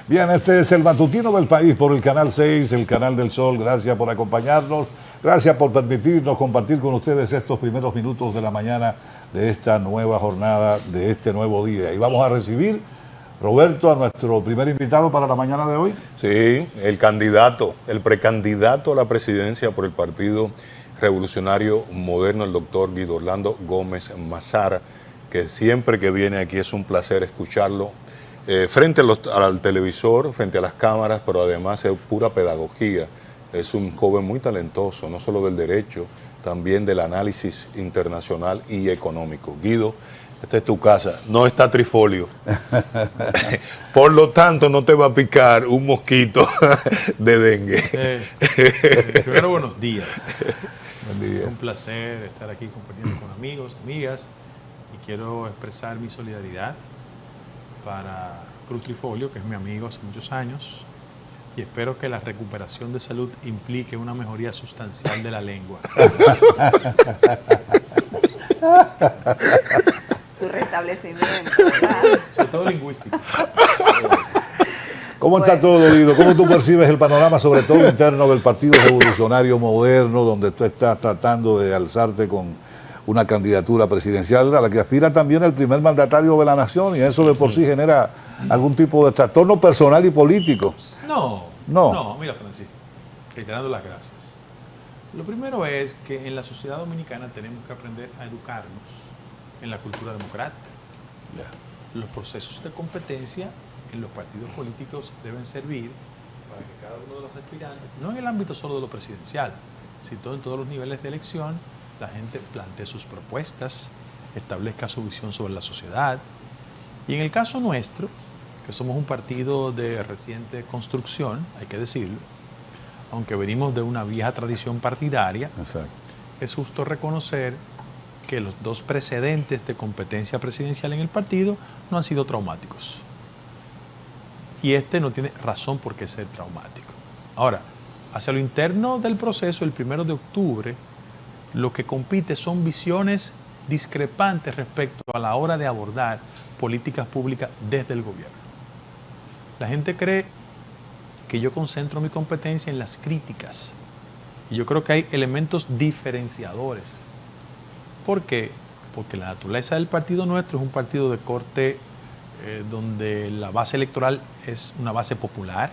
Bien, este es el matutino del país por el Canal 6, el Canal del Sol. Gracias por acompañarnos. Gracias por permitirnos compartir con ustedes estos primeros minutos de la mañana de esta nueva jornada, de este nuevo día. Y vamos a recibir, Roberto, a nuestro primer invitado para la mañana de hoy. Sí, el candidato, el precandidato a la presidencia por el Partido Revolucionario Moderno, el doctor Guido Orlando Gómez Mazara, que siempre que viene aquí es un placer escucharlo. Frente al televisor, frente a las cámaras, pero además es pura pedagogía. Es un joven muy talentoso, no solo del derecho, también del análisis internacional y económico. Guido, esta es tu casa, no está Trifolio. Por lo tanto, no te va a picar un mosquito de dengue. Primero, buenos días. Buen día. Es un placer estar aquí compartiendo con amigos, amigas, y quiero expresar mi solidaridad para Cruz Trifolio, que es mi amigo hace muchos años, y espero que la recuperación de salud implique una mejoría sustancial de la lengua. Su restablecimiento, ¿verdad? Sobre todo lingüístico. ¿Cómo está todo, Guido? ¿Cómo tú percibes el panorama, sobre todo interno del Partido Revolucionario Moderno, donde tú estás tratando de alzarte con una candidatura presidencial a la que aspira también el primer mandatario de la nación, y eso de por sí genera algún tipo de trastorno personal y político? No, mira, Francisco, te dando las gracias. Lo primero es que en la sociedad dominicana tenemos que aprender a educarnos en la cultura democrática. Los procesos de competencia en los partidos políticos deben servir para que cada uno de los aspirantes, no en el ámbito solo de lo presidencial, sino en todos los niveles de elección, la gente plantee sus propuestas, establezca su visión sobre la sociedad. Y en el caso nuestro, que somos un partido de reciente construcción, hay que decirlo, aunque venimos de una vieja tradición partidaria, Exacto. es justo reconocer que los dos precedentes de competencia presidencial en el partido no han sido traumáticos. Y este no tiene razón por qué ser traumático. Ahora, hacia lo interno del proceso, el 1 de octubre, lo que compite son visiones discrepantes respecto a la hora de abordar políticas públicas desde el gobierno. La gente cree que yo concentro mi competencia en las críticas. Y yo creo que hay elementos diferenciadores. ¿Por qué? Porque la naturaleza del partido nuestro es un partido de corte donde la base electoral es una base popular,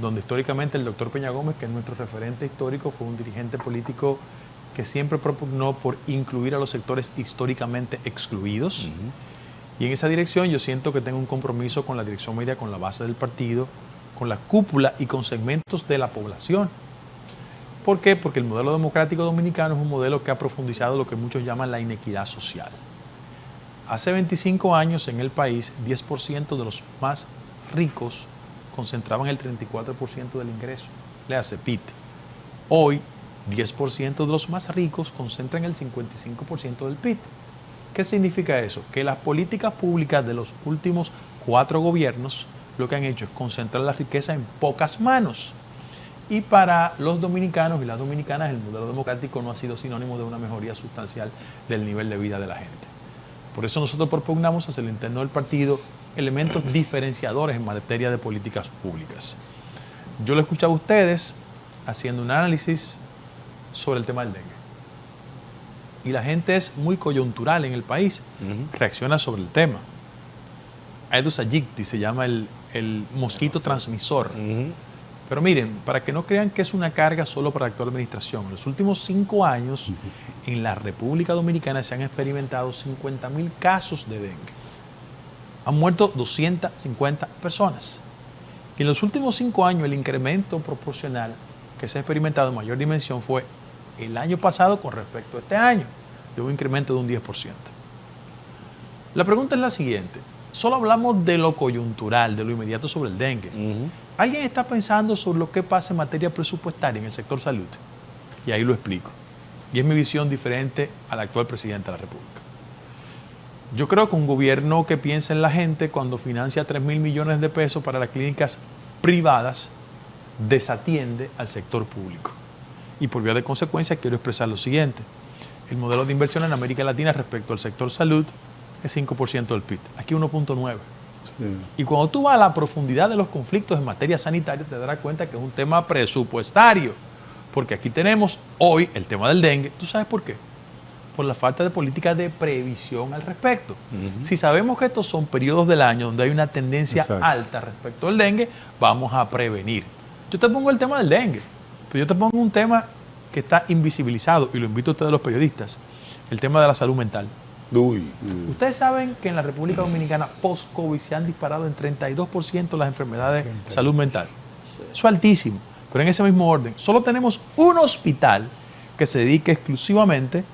donde históricamente el doctor Peña Gómez, que es nuestro referente histórico, fue un dirigente político que siempre propugnó por incluir a los sectores históricamente excluidos. Y en esa dirección yo siento que tengo un compromiso con la dirección media, con la base del partido, con la cúpula y con segmentos de la población. ¿Por qué? Porque el modelo democrático dominicano es un modelo que ha profundizado lo que muchos llaman la inequidad social. Hace 25 años en el país, 10% de los más ricos concentraban el 34% del ingreso, le hace PIT. Hoy, 10% de los más ricos concentran el 55% del PIB. ¿Qué significa eso? Que las políticas públicas de los últimos 4 gobiernos lo que han hecho es concentrar la riqueza en pocas manos. Y para los dominicanos y las dominicanas, el modelo democrático no ha sido sinónimo de una mejoría sustancial del nivel de vida de la gente. Por eso nosotros propugnamos hacia el interno del partido elementos diferenciadores en materia de políticas públicas. Yo lo he escuchado a ustedes haciendo un análisis sobre el tema del dengue. Y la gente es muy coyuntural en el país, reacciona sobre el tema. Aedes aegypti se llama el mosquito transmisor. Pero miren, para que no crean que es una carga solo para la actual administración, en los últimos 5 años en la República Dominicana se han experimentado 50.000 casos de dengue. Han muerto 250 personas. Y en los últimos 5 años el incremento proporcional que se ha experimentado en mayor dimensión fue el año pasado con respecto a este año, de un incremento de un 10%. La pregunta es la siguiente. Solo hablamos de lo coyuntural, de lo inmediato sobre el dengue. ¿Alguien está pensando sobre lo que pasa en materia presupuestaria en el sector salud? Y ahí lo explico. Y es mi visión diferente al actual presidente de la República. Yo creo que un gobierno que piensa en la gente cuando financia 3.000 millones de pesos para las clínicas privadas desatiende al sector público. Y por vía de consecuencia quiero expresar lo siguiente. El modelo de inversión en América Latina respecto al sector salud es 5% del PIB. Aquí 1.9%. Y cuando tú vas a la profundidad de los conflictos en materia sanitaria, te darás cuenta que es un tema presupuestario. Porque aquí tenemos hoy el tema del dengue. ¿Tú sabes por qué? Por la falta de política de previsión al respecto. Si sabemos que estos son periodos del año donde hay una tendencia alta respecto al dengue, vamos a prevenir. Yo te pongo el tema del dengue, pero yo te pongo un tema que está invisibilizado, y lo invito a ustedes los periodistas, el tema de la salud mental. Ustedes saben que en la República Dominicana post-COVID se han disparado en 32% las enfermedades de salud mental. Eso es altísimo, pero en ese mismo orden, solo tenemos un hospital que se dedique exclusivamente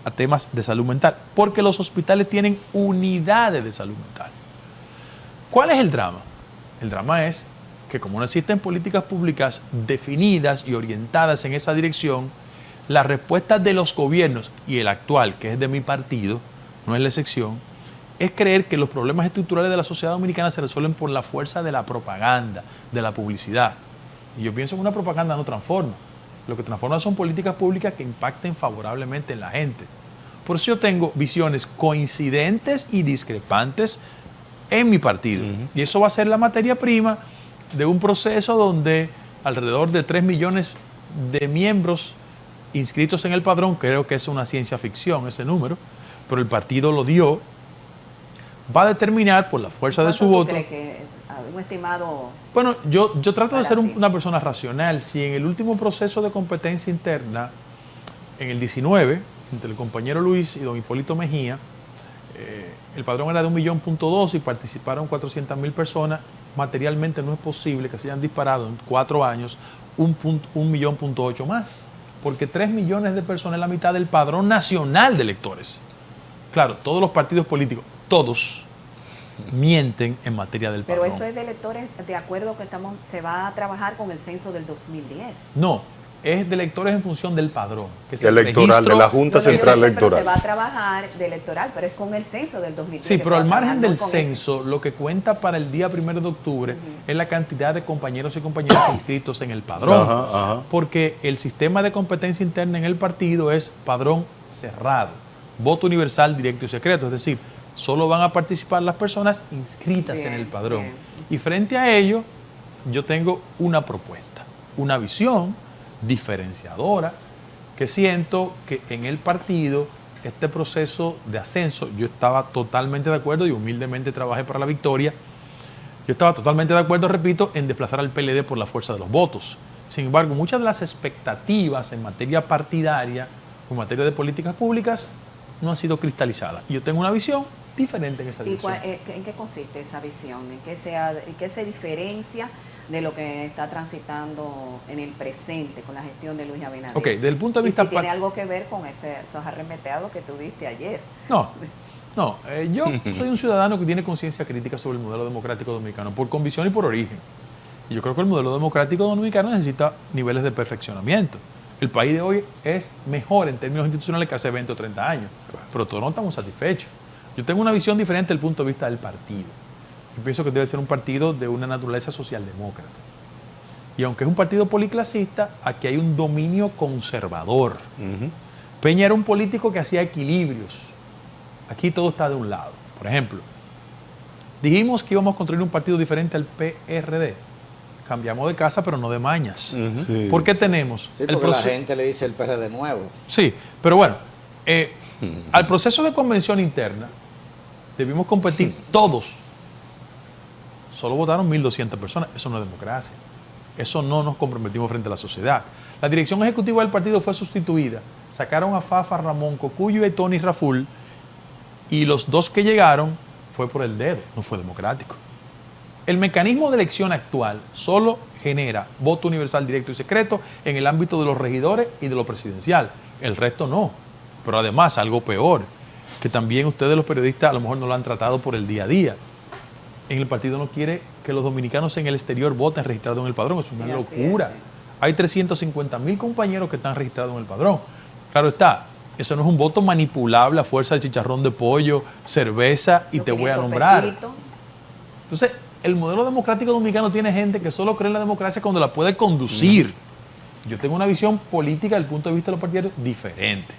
a temas de salud mental, porque los hospitales tienen unidades de salud mental. ¿Cuál es el drama? El drama es que como no existen políticas públicas definidas y orientadas en esa dirección, la respuesta de los gobiernos, y el actual, que es de mi partido, no es la excepción, es creer que los problemas estructurales de la sociedad dominicana se resuelven por la fuerza de la propaganda, de la publicidad. Y yo pienso que una propaganda no transforma. Lo que transforma son políticas públicas que impacten favorablemente en la gente. Por eso yo tengo visiones coincidentes y discrepantes en mi partido. Y eso va a ser la materia prima de un proceso donde alrededor de 3 millones de miembros inscritos en el padrón, creo que es una ciencia ficción ese número, pero el partido lo dio, va a determinar por la fuerza de su voto. ¿Tú crees que un estimado? Bueno, yo trato de ser una persona racional. Si en el último proceso de competencia interna, en el 19, entre el compañero Luis y don Hipólito Mejía, el padrón era de 1,2 millones y participaron 400,000 personas, materialmente no es posible que se hayan disparado en 4 años 1,8 millones más, porque 3 millones de personas es la mitad del padrón nacional de electores. Claro, todos los partidos políticos, todos mienten en materia del padrón. Pero eso es de electores, de acuerdo que se va a trabajar con el censo del 2010. No, es de electores en función del padrón. Que es electoral, de la Junta Central Electoral. Se va a trabajar de electoral, pero es con el censo del 2010. Sí, pero al margen del censo, lo que cuenta para el día 1 de octubre es la cantidad de compañeros y compañeras inscritos en el padrón. Porque el sistema de competencia interna en el partido es padrón cerrado, voto universal, directo y secreto. Es decir, solo van a participar las personas inscritas en el padrón. Y frente a ello, yo tengo una propuesta, una visión diferenciadora, que siento que en el partido este proceso de ascenso, yo estaba totalmente de acuerdo y humildemente trabajé para la victoria. Yo estaba totalmente de acuerdo, repito, en desplazar al PLD por la fuerza de los votos. Sin embargo, muchas de las expectativas en materia partidaria o en materia de políticas públicas no han sido cristalizadas. Y yo tengo una visión diferente en esa dirección. ¿En qué consiste esa visión? ¿En qué se diferencia de lo que está transitando en el presente con la gestión de Luis Abinader? Ok, desde el punto de vista... ¿Y si tiene algo que ver con esos arremeteados que tuviste ayer? No, yo soy un ciudadano que tiene conciencia crítica sobre el modelo democrático dominicano, por convicción y por origen. Y yo creo que el modelo democrático dominicano necesita niveles de perfeccionamiento. El país de hoy es mejor en términos institucionales que hace 20 o 30 años, pero todos no estamos satisfechos. Yo tengo una visión diferente desde el punto de vista del partido. Yo pienso que debe ser un partido de una naturaleza socialdemócrata. Y aunque es un partido policlasista, aquí hay un dominio conservador. Peña era un político que hacía equilibrios. Aquí todo está de un lado. Por ejemplo, dijimos que íbamos a construir un partido diferente al PRD. Cambiamos de casa, pero no de mañas. Sí. ¿Por qué tenemos? Sí, porque la gente le dice el PRD nuevo. Sí, pero bueno, al proceso de convención interna debimos competir todos. Solo votaron 1.200 personas. Eso no es democracia. Eso no nos comprometimos frente a la sociedad. La dirección ejecutiva del partido fue sustituida. Sacaron a Fafa, Ramón Cocuyo y Tony Raful, y los 2 que llegaron fue por el dedo, no fue democrático. El mecanismo de elección actual solo genera voto universal, directo y secreto en el ámbito de los regidores y de lo presidencial. El resto no. Pero además, algo peor, que también ustedes los periodistas a lo mejor no lo han tratado por el día a día. En el partido no quiere que los dominicanos en el exterior voten registrados en el padrón. Es una locura. Hay 350,000 compañeros que están registrados en el padrón. Claro está, eso no es un voto manipulable a fuerza de chicharrón de pollo, cerveza y te voy a nombrar. Entonces, el modelo democrático dominicano tiene gente que solo cree en la democracia cuando la puede conducir. Yo tengo una visión política desde el punto de vista de los partidarios diferente.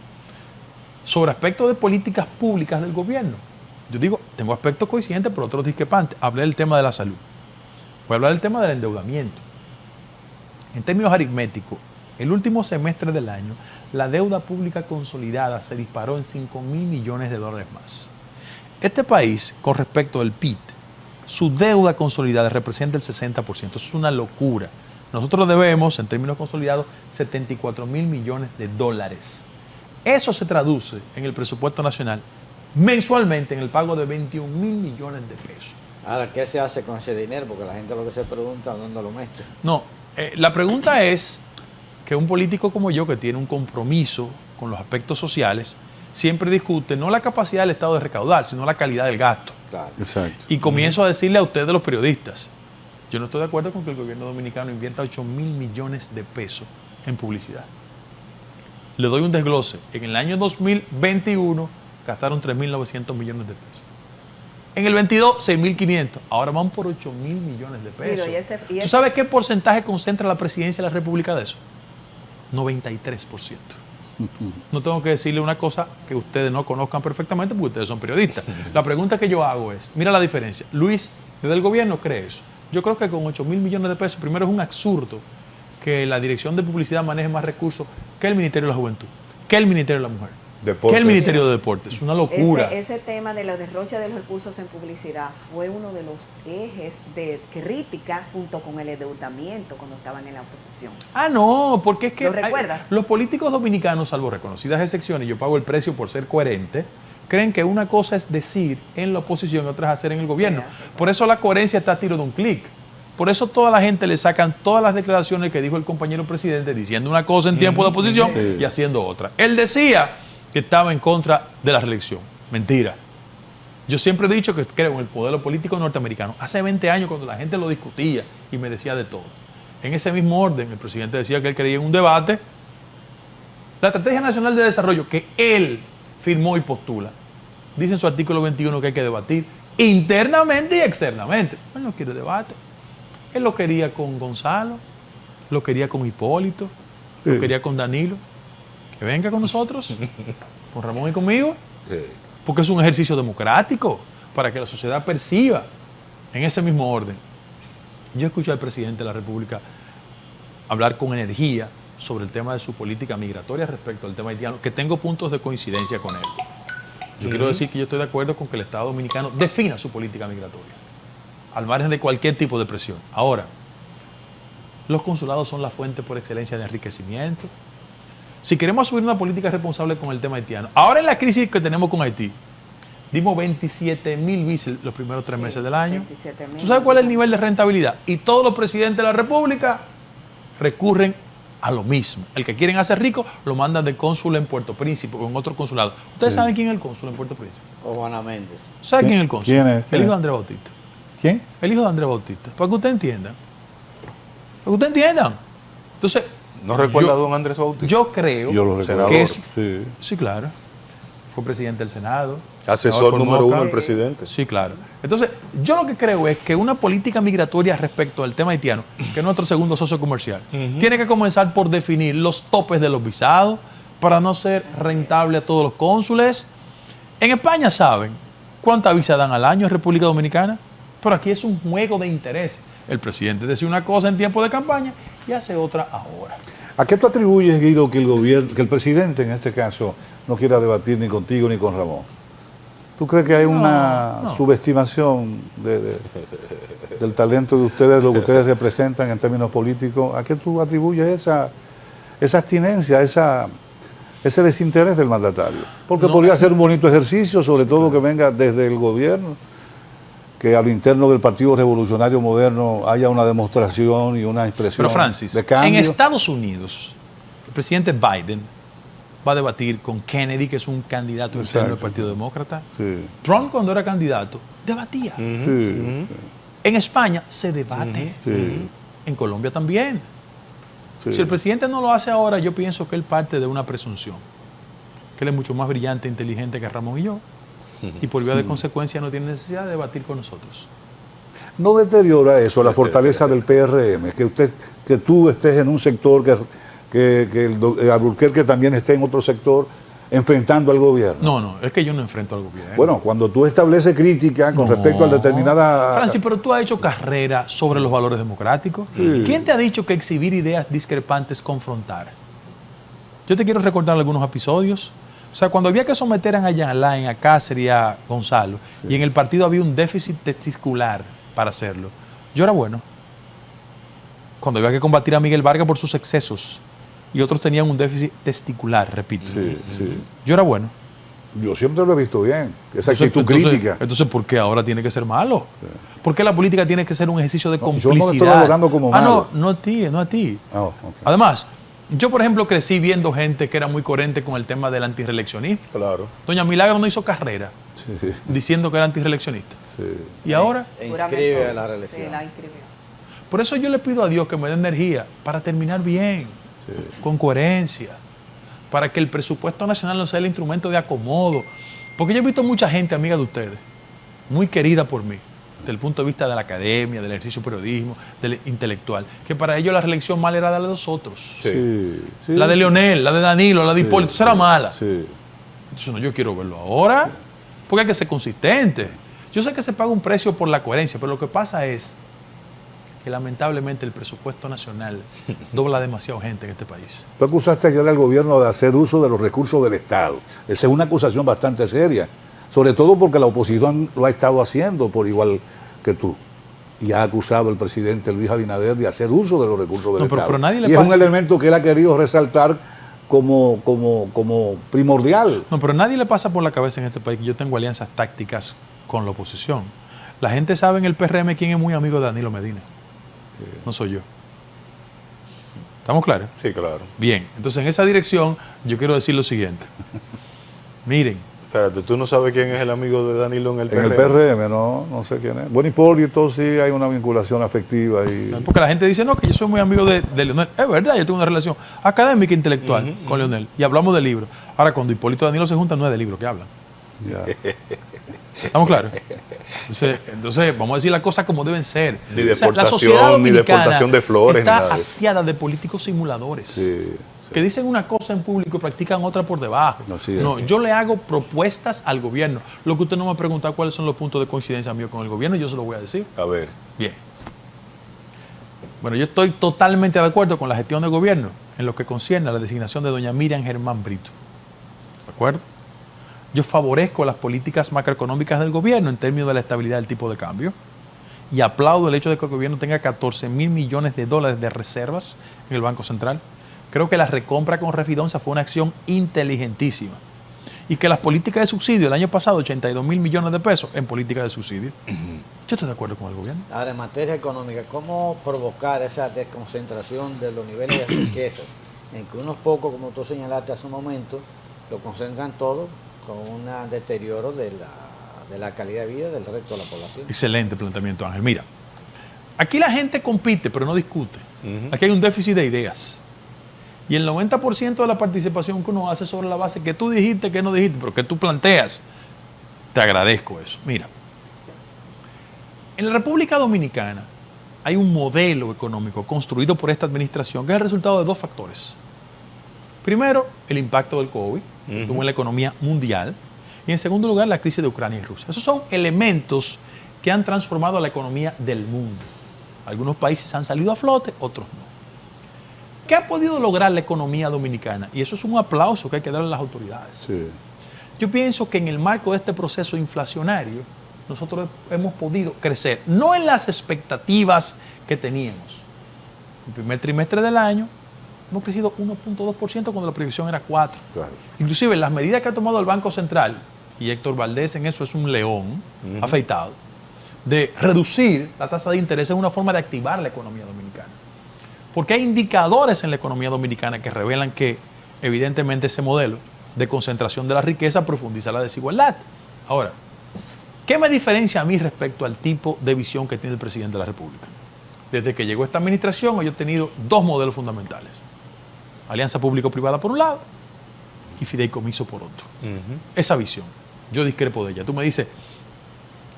Sobre aspectos de políticas públicas del gobierno, yo digo, tengo aspectos coincidentes, pero otros discrepantes. Hablé del tema de la salud. Voy a hablar del tema del endeudamiento. En términos aritméticos, el último semestre del año, la deuda pública consolidada se disparó en 5.000 millones de dólares más. Este país, con respecto al PIB, su deuda consolidada representa el 60%. Eso es una locura. Nosotros debemos, en términos consolidados, 74.000 millones de dólares. Eso se traduce en el presupuesto nacional mensualmente en el pago de 21.000 millones de pesos. Ahora, ¿qué se hace con ese dinero? Porque la gente lo que se pregunta, ¿dónde lo mete? No, la pregunta es que un político como yo, que tiene un compromiso con los aspectos sociales, siempre discute no la capacidad del Estado de recaudar, sino la calidad del gasto. Claro. Exacto. Y comienzo a decirle a ustedes, los periodistas, yo no estoy de acuerdo con que el gobierno dominicano invierta 8.000 millones de pesos en publicidad. Le doy un desglose. En el año 2021 gastaron 3.900 millones de pesos. En el 22, 6.500. Ahora van por 8.000 millones de pesos. ¿Tú sabes qué porcentaje concentra la presidencia de la República de eso? 93%. No tengo que decirle una cosa que ustedes no conozcan perfectamente porque ustedes son periodistas. La pregunta que yo hago es, mira la diferencia. Luis, ¿desde el gobierno cree eso? Yo creo que con 8.000 millones de pesos, primero es un absurdo que la Dirección de Publicidad maneje más recursos que el Ministerio de la Juventud, que el Ministerio de la Mujer, Deportes. que el Ministerio de Deportes. Es una locura. Ese tema de los derroches de los recursos en publicidad fue uno de los ejes de crítica junto con el endeudamiento cuando estaban en la oposición. Ah, no, porque es que ¿Lo recuerdas? los políticos dominicanos, salvo reconocidas excepciones, yo pago el precio por ser coherente, creen que una cosa es decir en la oposición y otra es hacer en el gobierno. Sí. Por eso la coherencia está a tiro de un clic. Por eso toda la gente le sacan todas las declaraciones que dijo el compañero presidente diciendo una cosa en tiempo de oposición y haciendo otra. Él decía que estaba en contra de la reelección. Mentira. Yo siempre he dicho que creo en el modelo político norteamericano. Hace 20 años cuando la gente lo discutía y me decía de todo. En ese mismo orden, el presidente decía que él creía en un debate. La Estrategia Nacional de Desarrollo que él firmó y postula, dice en su artículo 21 que hay que debatir internamente y externamente. Él no quiere debate. Él lo quería con Gonzalo, lo quería con Hipólito, lo quería con Danilo. Que venga con nosotros, con Ramón y conmigo, porque es un ejercicio democrático para que la sociedad perciba en ese mismo orden. Yo escuché al presidente de la República hablar con energía sobre el tema de su política migratoria respecto al tema haitiano, que tengo puntos de coincidencia con él. Yo quiero decir que yo estoy de acuerdo con que el Estado dominicano defina su política migratoria, al margen de cualquier tipo de presión. Ahora, los consulados son la fuente por excelencia de enriquecimiento. Si queremos asumir una política responsable con el tema haitiano, ahora en la crisis que tenemos con Haití, dimos 27.000 visas los primeros 3 meses del año. 27.000. ¿Tú sabes cuál es el nivel de rentabilidad? Y todos los presidentes de la República recurren a lo mismo. El que quieren hacer rico lo mandan de cónsul en Puerto Príncipe o en otro consulado. ¿Ustedes saben quién es el cónsul en Puerto Príncipe? O Juana Méndez. ¿Saben quién es el cónsul? ¿Quién es? El hijo de Andrés Bautista. ¿Quién? El hijo de Andrés Bautista. Para que ustedes entiendan. Para que ustedes entiendan. Entonces, ¿No recuerda a don Andrés Bautista? yo creo Yo lo recuerdo. que es... Sí. Sí, claro. Fue presidente del Senado. Asesor senador por número Moca. 1 del presidente. Sí, claro. Entonces, yo lo que creo es que una política migratoria respecto al tema haitiano, que es nuestro segundo socio comercial, tiene que comenzar por definir los topes de los visados para no ser rentable a todos los cónsules. En España saben cuánta visa dan al año en República Dominicana, pero aquí es un juego de interés. El presidente decía una cosa en tiempo de campaña y hace otra ahora. ¿A qué tú atribuyes, Guido, que el gobierno, que el presidente en este caso no quiera debatir ni contigo ni con Ramón? ¿Tú crees que hay una subestimación del talento de ustedes, lo que ustedes representan en términos políticos? ¿A qué tú atribuyes esa abstinencia, ese desinterés del mandatario? Porque podría ser un bonito ejercicio, sobre todo que venga desde el gobierno, que a lo interno del Partido Revolucionario Moderno haya una demostración y una expresión Pero Francis, de cambio. en Estados Unidos, el presidente Biden va a debatir con Kennedy, que es un candidato interno del Partido Demócrata. Sí. Trump, cuando era candidato, debatía. Sí. En España se debate. Sí. En Colombia también. Sí. Si el presidente no lo hace ahora, yo pienso que él parte de una presunción. Que él es mucho más brillante e inteligente que Ramón y yo. Y por vía de consecuencia no tiene necesidad de debatir con nosotros. ¿No deteriora eso la fortaleza del PRM? Que tú estés en un sector, que Alburquerque también esté en otro sector, enfrentando al gobierno. No, es que yo no enfrento al gobierno. Bueno, cuando tú estableces crítica con respecto a determinada... Francis, pero tú has hecho carrera sobre los valores democráticos. Sí. ¿Quién te ha dicho que exhibir ideas discrepantes es confrontar? Yo te quiero recordar algunos episodios. O sea, cuando había que someter a Jean Alain, a Cáceres y a Gonzalo, y en el partido había un déficit testicular para hacerlo, yo era bueno. Cuando había que combatir a Miguel Vargas por sus excesos, y otros tenían un déficit testicular, repito. Sí. Yo era bueno. Yo siempre lo he visto bien, esa actitud crítica. Entonces, ¿por qué ahora tiene que ser malo? ¿Por qué la política tiene que ser un ejercicio de complicidad? Yo no me estoy valorando como malo. No a ti. Oh, okay. Además, yo, por ejemplo, crecí viendo gente que era muy coherente con el tema del antirreeleccionismo. Claro. Doña Milagro no hizo carrera Sí. diciendo que era antirreeleccionista. Sí. Y ahora, E inscribe a la reelección. Sí, la inscribió. por eso yo le pido a Dios que me dé energía para terminar bien, con coherencia, para que el presupuesto nacional no sea el instrumento de acomodo. Porque yo he visto mucha gente, amiga de ustedes, muy querida por mí, desde el punto de vista de la academia, del ejercicio de periodismo, del intelectual, que para ellos la reelección mala era la de los otros. Sí. La de Leonel, la de Danilo, la de Hipólito, esa era mala. Sí. Entonces, no, yo quiero verlo ahora, porque hay que ser consistente. Yo sé que se paga un precio por la coherencia, pero lo que pasa es que lamentablemente el presupuesto nacional dobla demasiado gente en este país. Tú acusaste ayer al gobierno de hacer uso de los recursos del Estado. Esa es una acusación bastante seria, sobre todo porque la oposición lo ha estado haciendo por igual que tú. Y ha acusado el presidente Luis Abinader de hacer uso de los recursos del Estado. Pero nadie le y es pasa. un elemento que él ha querido resaltar como primordial. No, pero nadie le pasa por la cabeza en este país que yo tengo alianzas tácticas con la oposición. La gente sabe en el PRM quién es muy amigo de Danilo Medina. No soy yo. ¿Estamos claros? Sí, claro. Bien, entonces en esa dirección yo quiero decir lo siguiente. Miren, Espérate, ¿tú no sabes quién es el amigo de Danilo en el En PRM? el PRM, no sé quién es. Bueno, Hipólito sí hay una vinculación afectiva. porque la gente dice, no, que yo soy muy amigo de Leonel. Es verdad, yo tengo una relación académica e intelectual con Leonel. Y hablamos de libros. Ahora, cuando Hipólito y Danilo se juntan, no es de libros que hablan. Ya. ¿Estamos claros? Entonces, vamos a decir las cosas como deben ser. Ni de O sea, la exportación, sociedad ni de dominicana exportación de flores, ni está nada de eso. hastiada de políticos simuladores. Sí. Que dicen una cosa en público y practican otra por debajo. Así es. No, yo le hago propuestas al gobierno. Lo que usted no me ha preguntado cuáles son los puntos de coincidencia mío con el gobierno, yo se lo voy a decir. A ver. Bien. Bueno, yo estoy totalmente de acuerdo con la gestión del gobierno en lo que concierne a la designación de doña Miriam Germán Brito. ¿De acuerdo? Yo favorezco las políticas macroeconómicas del gobierno en términos de la estabilidad del tipo de cambio y aplaudo el hecho de que el gobierno tenga 14.000 millones de dólares de reservas en el Banco Central. Creo que la recompra con Refidonza fue una acción inteligentísima. Y que las políticas de subsidio, el año pasado, 82.000 millones de pesos en políticas de subsidio. Yo estoy de acuerdo con el gobierno. Ahora, en materia económica, ¿cómo provocar esa desconcentración de los niveles de riquezas? En que unos pocos, como tú señalaste hace un momento, lo concentran todo con un deterioro de la calidad de vida del resto de la población. Excelente planteamiento, Ángel. Mira, aquí la gente compite, pero no discute. Aquí hay un déficit de ideas. Y el 90% de la participación que uno hace sobre la base que tú dijiste, que no dijiste, pero que tú planteas, te agradezco eso. Mira, en la República Dominicana hay un modelo económico construido por esta administración que es el resultado de dos factores. Primero, el impacto del COVID que tuvo en la economía mundial. Y en segundo lugar, la crisis de Ucrania y Rusia. Esos son elementos que han transformado la economía del mundo. Algunos países han salido a flote, otros no. ¿Qué ha podido lograr la economía dominicana? Y eso es un aplauso que hay que darle a las autoridades. Sí. Yo pienso que en el marco de este proceso inflacionario, nosotros hemos podido crecer, no en las expectativas que teníamos. El primer trimestre del año hemos crecido 1.2% cuando la proyección era 4%. Claro. Inclusive las medidas que ha tomado el Banco Central, y Héctor Valdés en eso es un león afeitado, de reducir la tasa de interés es una forma de activar la economía dominicana. Porque hay indicadores en la economía dominicana que revelan que evidentemente ese modelo de concentración de la riqueza profundiza la desigualdad. Ahora, ¿qué me diferencia a mí respecto al tipo de visión que tiene el presidente de la República? Desde que llegó esta administración, yo he tenido dos modelos fundamentales. Alianza público-privada por un lado y fideicomiso por otro. Esa visión, yo discrepo de ella. Tú me dices,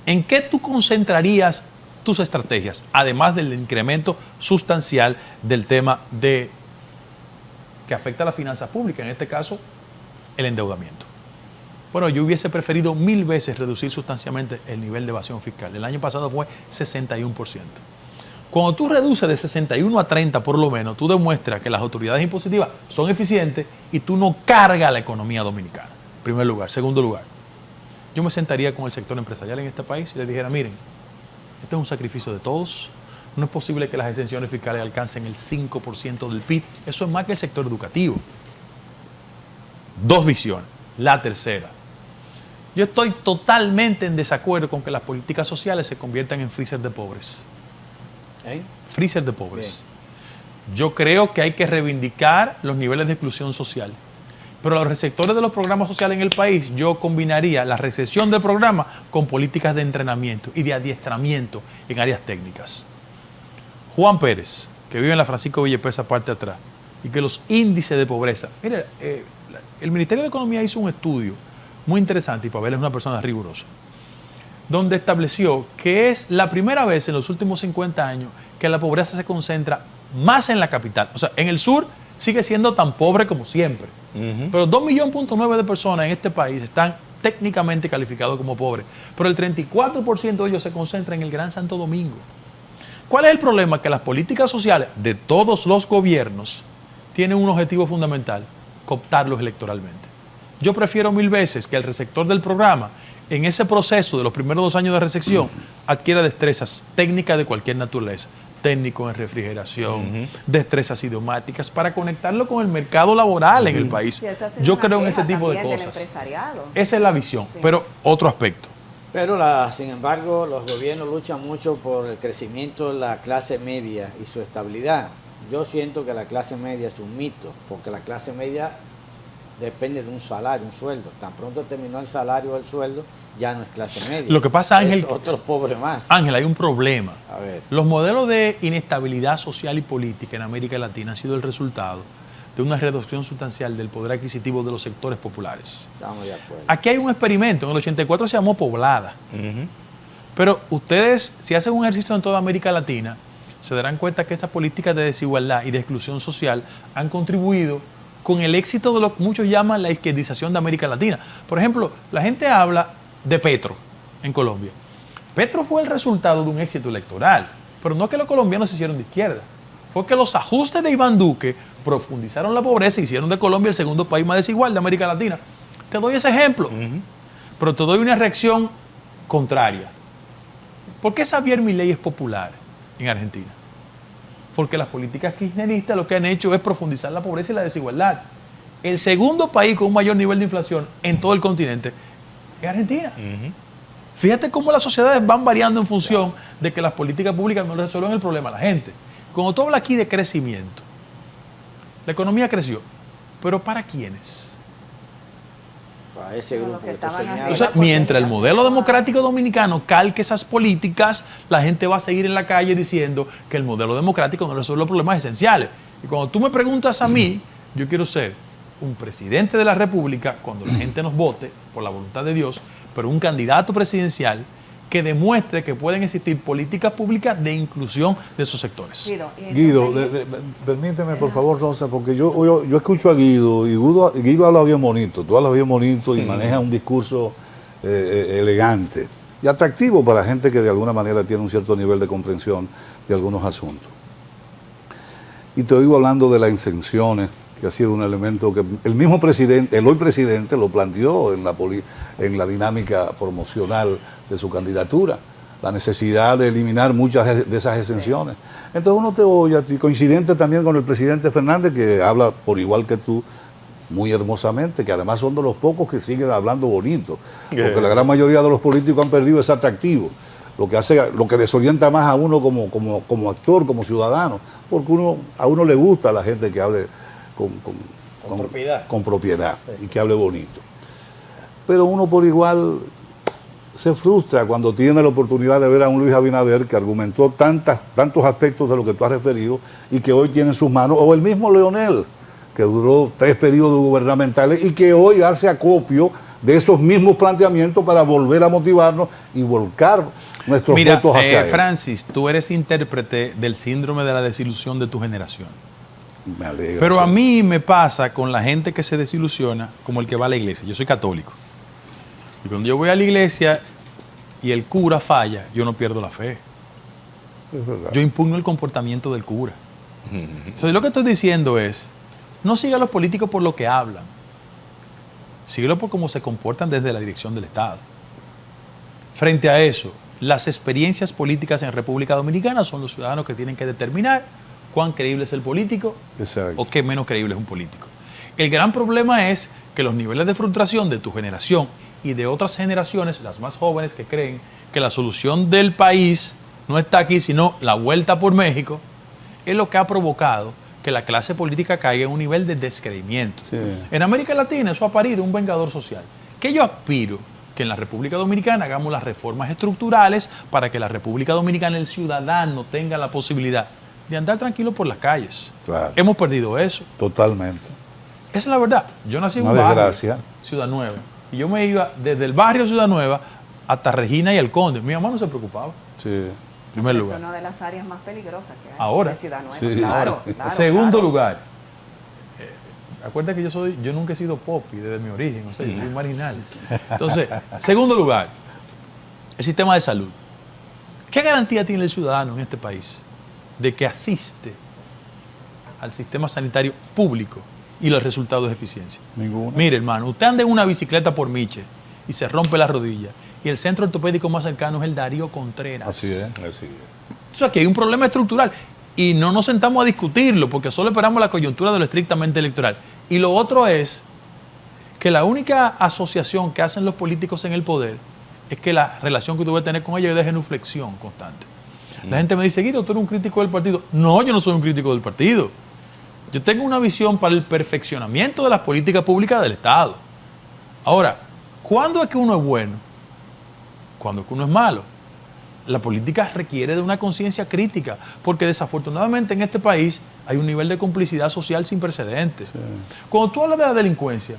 ¿en qué tú concentrarías tus estrategias, además del incremento sustancial del tema de que afecta a la finanza pública, en este caso el endeudamiento. Bueno, yo hubiese preferido 1000 veces reducir sustancialmente el nivel de evasión fiscal. El año pasado fue 61%. Cuando tú reduces de 61 a 30 por lo menos, tú demuestras que las autoridades impositivas son eficientes y tú no cargas la economía dominicana. Primer lugar. Segundo lugar, yo me sentaría con el sector empresarial en este país y les dijera, miren, este es un sacrificio de todos. No es posible que las exenciones fiscales alcancen el 5% del PIB. Eso es más que el sector educativo. 2 visiones. La tercera. Yo estoy totalmente en desacuerdo con que las políticas sociales se conviertan en freezer de pobres. Freezer de pobres. Bien. Yo creo que hay que reivindicar los niveles de exclusión social. Pero los receptores de los programas sociales en el país, yo combinaría la recesión del programa con políticas de entrenamiento y de adiestramiento en áreas técnicas. Juan Pérez, que vive en la Francisco Villapesa, parte atrás, y que los índices de pobreza... Mire, el Ministerio de Economía hizo un estudio muy interesante, y Pavel es una persona rigurosa, donde estableció que es la primera vez en los últimos 50 años que la pobreza se concentra más en la capital. O sea, en el sur sigue siendo tan pobre como siempre. Pero 2,9 millones de personas en este país están técnicamente calificados como pobres. Pero el 34% de ellos se concentra en el Gran Santo Domingo. ¿Cuál es el problema? Que las políticas sociales de todos los gobiernos tienen un objetivo fundamental: cooptarlos electoralmente. Yo prefiero 1000 veces que el receptor del programa, en ese proceso de los primeros 2 años de recepción, adquiera destrezas técnicas de cualquier naturaleza, técnico en refrigeración, destrezas idiomáticas, para conectarlo con el mercado laboral en el país. Sí, yo creo en ese tipo de cosas. Esa es la visión, sí. Pero otro aspecto. Pero, sin embargo, los gobiernos luchan mucho por el crecimiento de la clase media y su estabilidad. Yo siento que la clase media es un mito, porque la clase media depende de un salario, un sueldo. Tan pronto terminó el salario o el sueldo, ya no es clase media. Lo que pasa, Ángel, es otros pobres más. Ángel, hay un problema. A ver. Los modelos de inestabilidad social y política en América Latina han sido el resultado de una reducción sustancial del poder adquisitivo de los sectores populares. Estamos de acuerdo. Aquí hay un experimento, en el 84 se llamó Poblada. Pero ustedes, si hacen un ejercicio en toda América Latina, se darán cuenta que esas políticas de desigualdad y de exclusión social han contribuido con el éxito de lo que muchos llaman la izquierdización de América Latina. Por ejemplo, la gente habla de Petro en Colombia. Petro fue el resultado de un éxito electoral, pero no que los colombianos se hicieron de izquierda. Fue que los ajustes de Iván Duque profundizaron la pobreza y hicieron de Colombia el segundo país más desigual de América Latina. Te doy ese ejemplo, pero te doy una reacción contraria. ¿Por qué Xavier Milei es popular en Argentina? Porque las políticas kirchneristas lo que han hecho es profundizar la pobreza y la desigualdad. El segundo país con un mayor nivel de inflación en todo el continente es Argentina. Fíjate cómo las sociedades van variando en función de que las políticas públicas no resuelven el problema a la gente. Cuando tú hablas aquí de crecimiento, la economía creció, pero ¿para quiénes? Para ese grupo que te señala. Entonces, mientras el modelo democrático dominicano calque esas políticas, la gente va a seguir en la calle diciendo que el modelo democrático no resuelve los problemas esenciales. Y cuando tú me preguntas a mí, yo quiero ser un presidente de la República, cuando la gente nos vote, por la voluntad de Dios, pero un candidato presidencial que demuestre que pueden existir políticas públicas de inclusión de esos sectores. Guido, permíteme por favor, Rosa, porque yo escucho a Guido y Guido habla bien bonito, tú hablas bien bonito y maneja un discurso elegante y atractivo para gente que de alguna manera tiene un cierto nivel de comprensión de algunos asuntos. Y te oigo hablando de las exenciones, que ha sido un elemento que el mismo presidente, el hoy presidente, lo planteó en la dinámica promocional de su candidatura, la necesidad de eliminar muchas de esas exenciones. Entonces uno te oye a ti, coincidente también con el presidente Fernández, que habla por igual que tú, muy hermosamente, que además son de los pocos que siguen hablando bonito, porque la gran mayoría de los políticos han perdido ese atractivo, lo que desorienta más a uno como actor, como ciudadano, porque a uno le gusta la gente que hable con propiedad y que hable bonito. Pero uno por igual se frustra cuando tiene la oportunidad de ver a un Luis Abinader que argumentó tantos aspectos de lo que tú has referido y que hoy tiene en sus manos, o el mismo Leonel, que duró 3 periodos gubernamentales y que hoy hace acopio de esos mismos planteamientos para volver a motivarnos y volcar nuestros votos hacia él. Francis, tú eres intérprete del síndrome de la desilusión de tu generación. Me alegra. Pero a sí. mí me pasa con la gente que se desilusiona como el que va a la iglesia. Yo soy católico. Y cuando yo voy a la iglesia y el cura falla, yo no pierdo la fe. Es verdad. Yo impugno el comportamiento del cura. Entonces, lo que estoy diciendo es, no siga a los políticos por lo que hablan. Síguelo por cómo se comportan desde la dirección del Estado. Frente a eso, las experiencias políticas en República Dominicana son los ciudadanos que tienen que determinar cuán creíble es el político Exacto. o qué menos creíble es un político. El gran problema es que los niveles de frustración de tu generación y de otras generaciones, las más jóvenes que creen que la solución del país no está aquí, sino la vuelta por México, es lo que ha provocado que la clase política caiga en un nivel de descreimiento. Sí. En América Latina eso ha parido un vengador social. Que yo aspiro que en la República Dominicana hagamos las reformas estructurales para que la República Dominicana, el ciudadano, tenga la posibilidad de andar tranquilo por las calles. Claro. Hemos perdido eso. Totalmente. Esa es la verdad. Yo nací en Una un barrio, desgracia. Ciudad Nueva, y yo me iba desde el barrio Ciudad Nueva hasta Regina y El Conde. Mi mamá no se preocupaba, Sí. en primer Es lugar. una de las áreas más peligrosas que hay. Ahora. De Ciudad Nueva. Sí. Claro, Ahora. claro, Segundo claro. lugar, acuérdate que yo nunca he sido popi desde mi origen, o sea, yo soy marginal. Entonces, segundo lugar, el sistema de salud. ¿Qué garantía tiene el ciudadano en este país de que asiste al sistema sanitario público y los resultados de eficiencia? Ninguna. Mire, hermano, usted anda en una bicicleta por Miche y se rompe la rodilla y el centro ortopédico más cercano es el Darío Contreras. Así es. Así es. O sea, que hay un problema estructural y no nos sentamos a discutirlo porque solo esperamos la coyuntura de lo estrictamente electoral. Y lo otro es que la única asociación que hacen los políticos en el poder es que la relación que tú vas a tener con ellos es de genuflexión constante. La gente me dice, Guido, tú eres un crítico del partido. No, yo no soy un crítico del partido. Yo tengo una visión para el perfeccionamiento de las políticas públicas del Estado. Ahora, ¿cuándo es que uno es bueno? ¿Cuándo es que uno es malo? La política requiere de una conciencia crítica, porque desafortunadamente en este país hay un nivel de complicidad social sin precedentes. Sí. Cuando tú hablas de la delincuencia,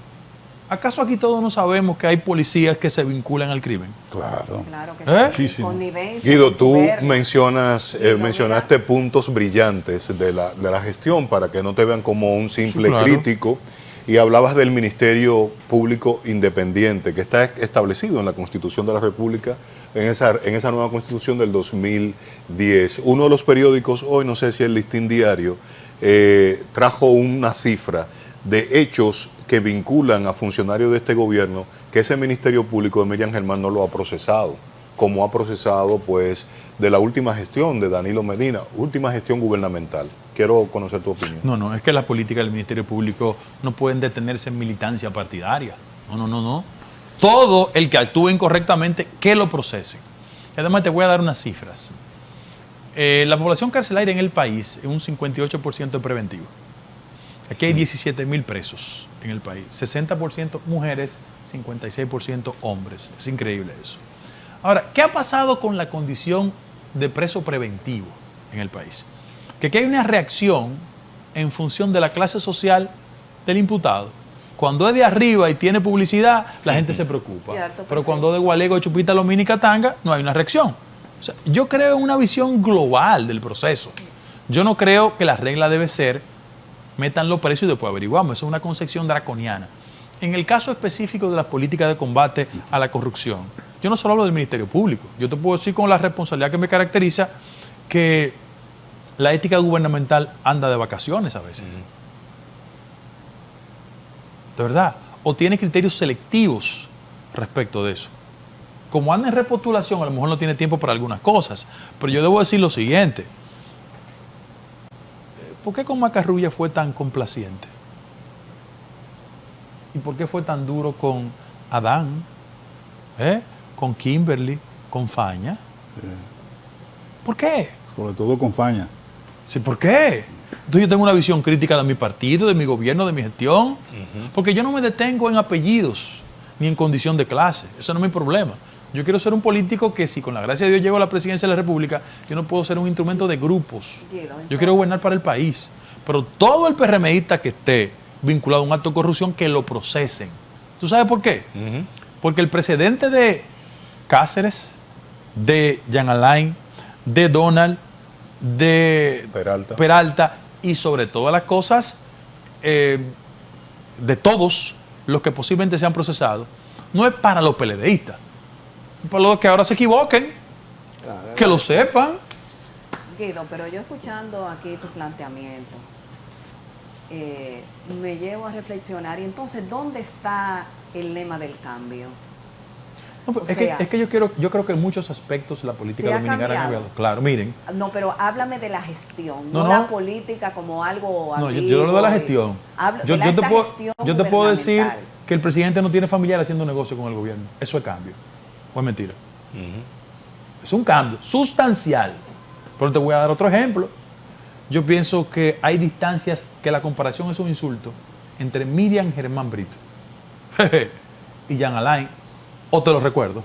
¿acaso aquí todos no sabemos que hay policías que se vinculan al crimen? Claro. Claro que ¿Eh? sí. Muchísimo. Connivencia, Guido, tú contubernio. mencionaste puntos brillantes de la gestión para que no te vean como un simple Sí, claro. crítico, y hablabas del Ministerio Público Independiente que está establecido en la Constitución de la República, en esa nueva Constitución del 2010. Uno de los periódicos hoy, no sé si el Listín Diario, trajo una cifra de hechos que vinculan a funcionarios de este gobierno que ese Ministerio Público de Miriam Germán no lo ha procesado, como ha procesado pues de la última gestión de Danilo Medina, última gestión gubernamental. Quiero conocer tu opinión. No, es que las políticas del Ministerio Público no pueden detenerse en militancia partidaria. No. Todo el que actúe incorrectamente, que lo procesen. Y además te voy a dar unas cifras. La población carcelaria en el país es un 58% preventivo. Aquí hay 17,000 presos en el país. 60% mujeres, 56% hombres. Es increíble eso. Ahora, ¿qué ha pasado con la condición de preso preventivo en el país? Que aquí hay una reacción en función de la clase social del imputado. Cuando es de arriba y tiene publicidad, la gente se preocupa. Y alto Pero perfil. cuando es de Gualego, Chupita, Lomini y Catanga, no hay una reacción. O sea, yo creo en una visión global del proceso. Yo no creo que la regla debe ser metan los precios y después averiguamos. Eso es una concepción draconiana. En el caso específico de las políticas de combate a la corrupción, yo no solo hablo del Ministerio Público. Yo te puedo decir con la responsabilidad que me caracteriza que la ética gubernamental anda de vacaciones a veces. De verdad. O tiene criterios selectivos respecto de eso. Como anda en repostulación, a lo mejor no tiene tiempo para algunas cosas. Pero yo debo decir lo siguiente. ¿Por qué con Macarrulla fue tan complaciente? ¿Y por qué fue tan duro con Adán? Con Kimberly, con Faña. Sí. ¿Por qué? Sobre todo con Faña. Sí, ¿por qué? Entonces yo tengo una visión crítica de mi partido, de mi gobierno, de mi gestión, porque yo no me detengo en apellidos ni en condición de clase. Eso no es mi problema. Yo quiero ser un político que si con la gracia de Dios llego a la presidencia de la República, yo no puedo ser un instrumento de grupos. Yo quiero gobernar para el país. Pero todo el PRMista que esté vinculado a un acto de corrupción, que lo procesen. ¿Tú sabes por qué? Porque el precedente de Cáceres, de Jean Alain, de Donald, de Peralta. Peralta y sobre todas las cosas de todos los que posiblemente sean procesados, no es para los PLDistas, es para los que ahora se equivoquen, Claro, que lo sepan. Guido, pero yo escuchando aquí tu planteamiento, me llevo a reflexionar, y entonces, ¿dónde está el lema del cambio? No, pero O es, sea, que yo creo que en muchos aspectos la política ¿se ha dominicana ha cambiado? cambiado. Claro, miren. No, pero háblame de la gestión, No, no, no. la política como algo No, yo ambiguo, hablo de la gestión. de la esta gestión Yo te puedo decir gubernamental. que el presidente no tiene familiar haciendo negocio con el gobierno. Eso es cambio. ¿O es mentira? Es un cambio sustancial. Pero te voy a dar otro ejemplo. Yo pienso que hay distancias que la comparación es un insulto entre Miriam Germán Brito y Jean Alain. ¿O te lo recuerdo?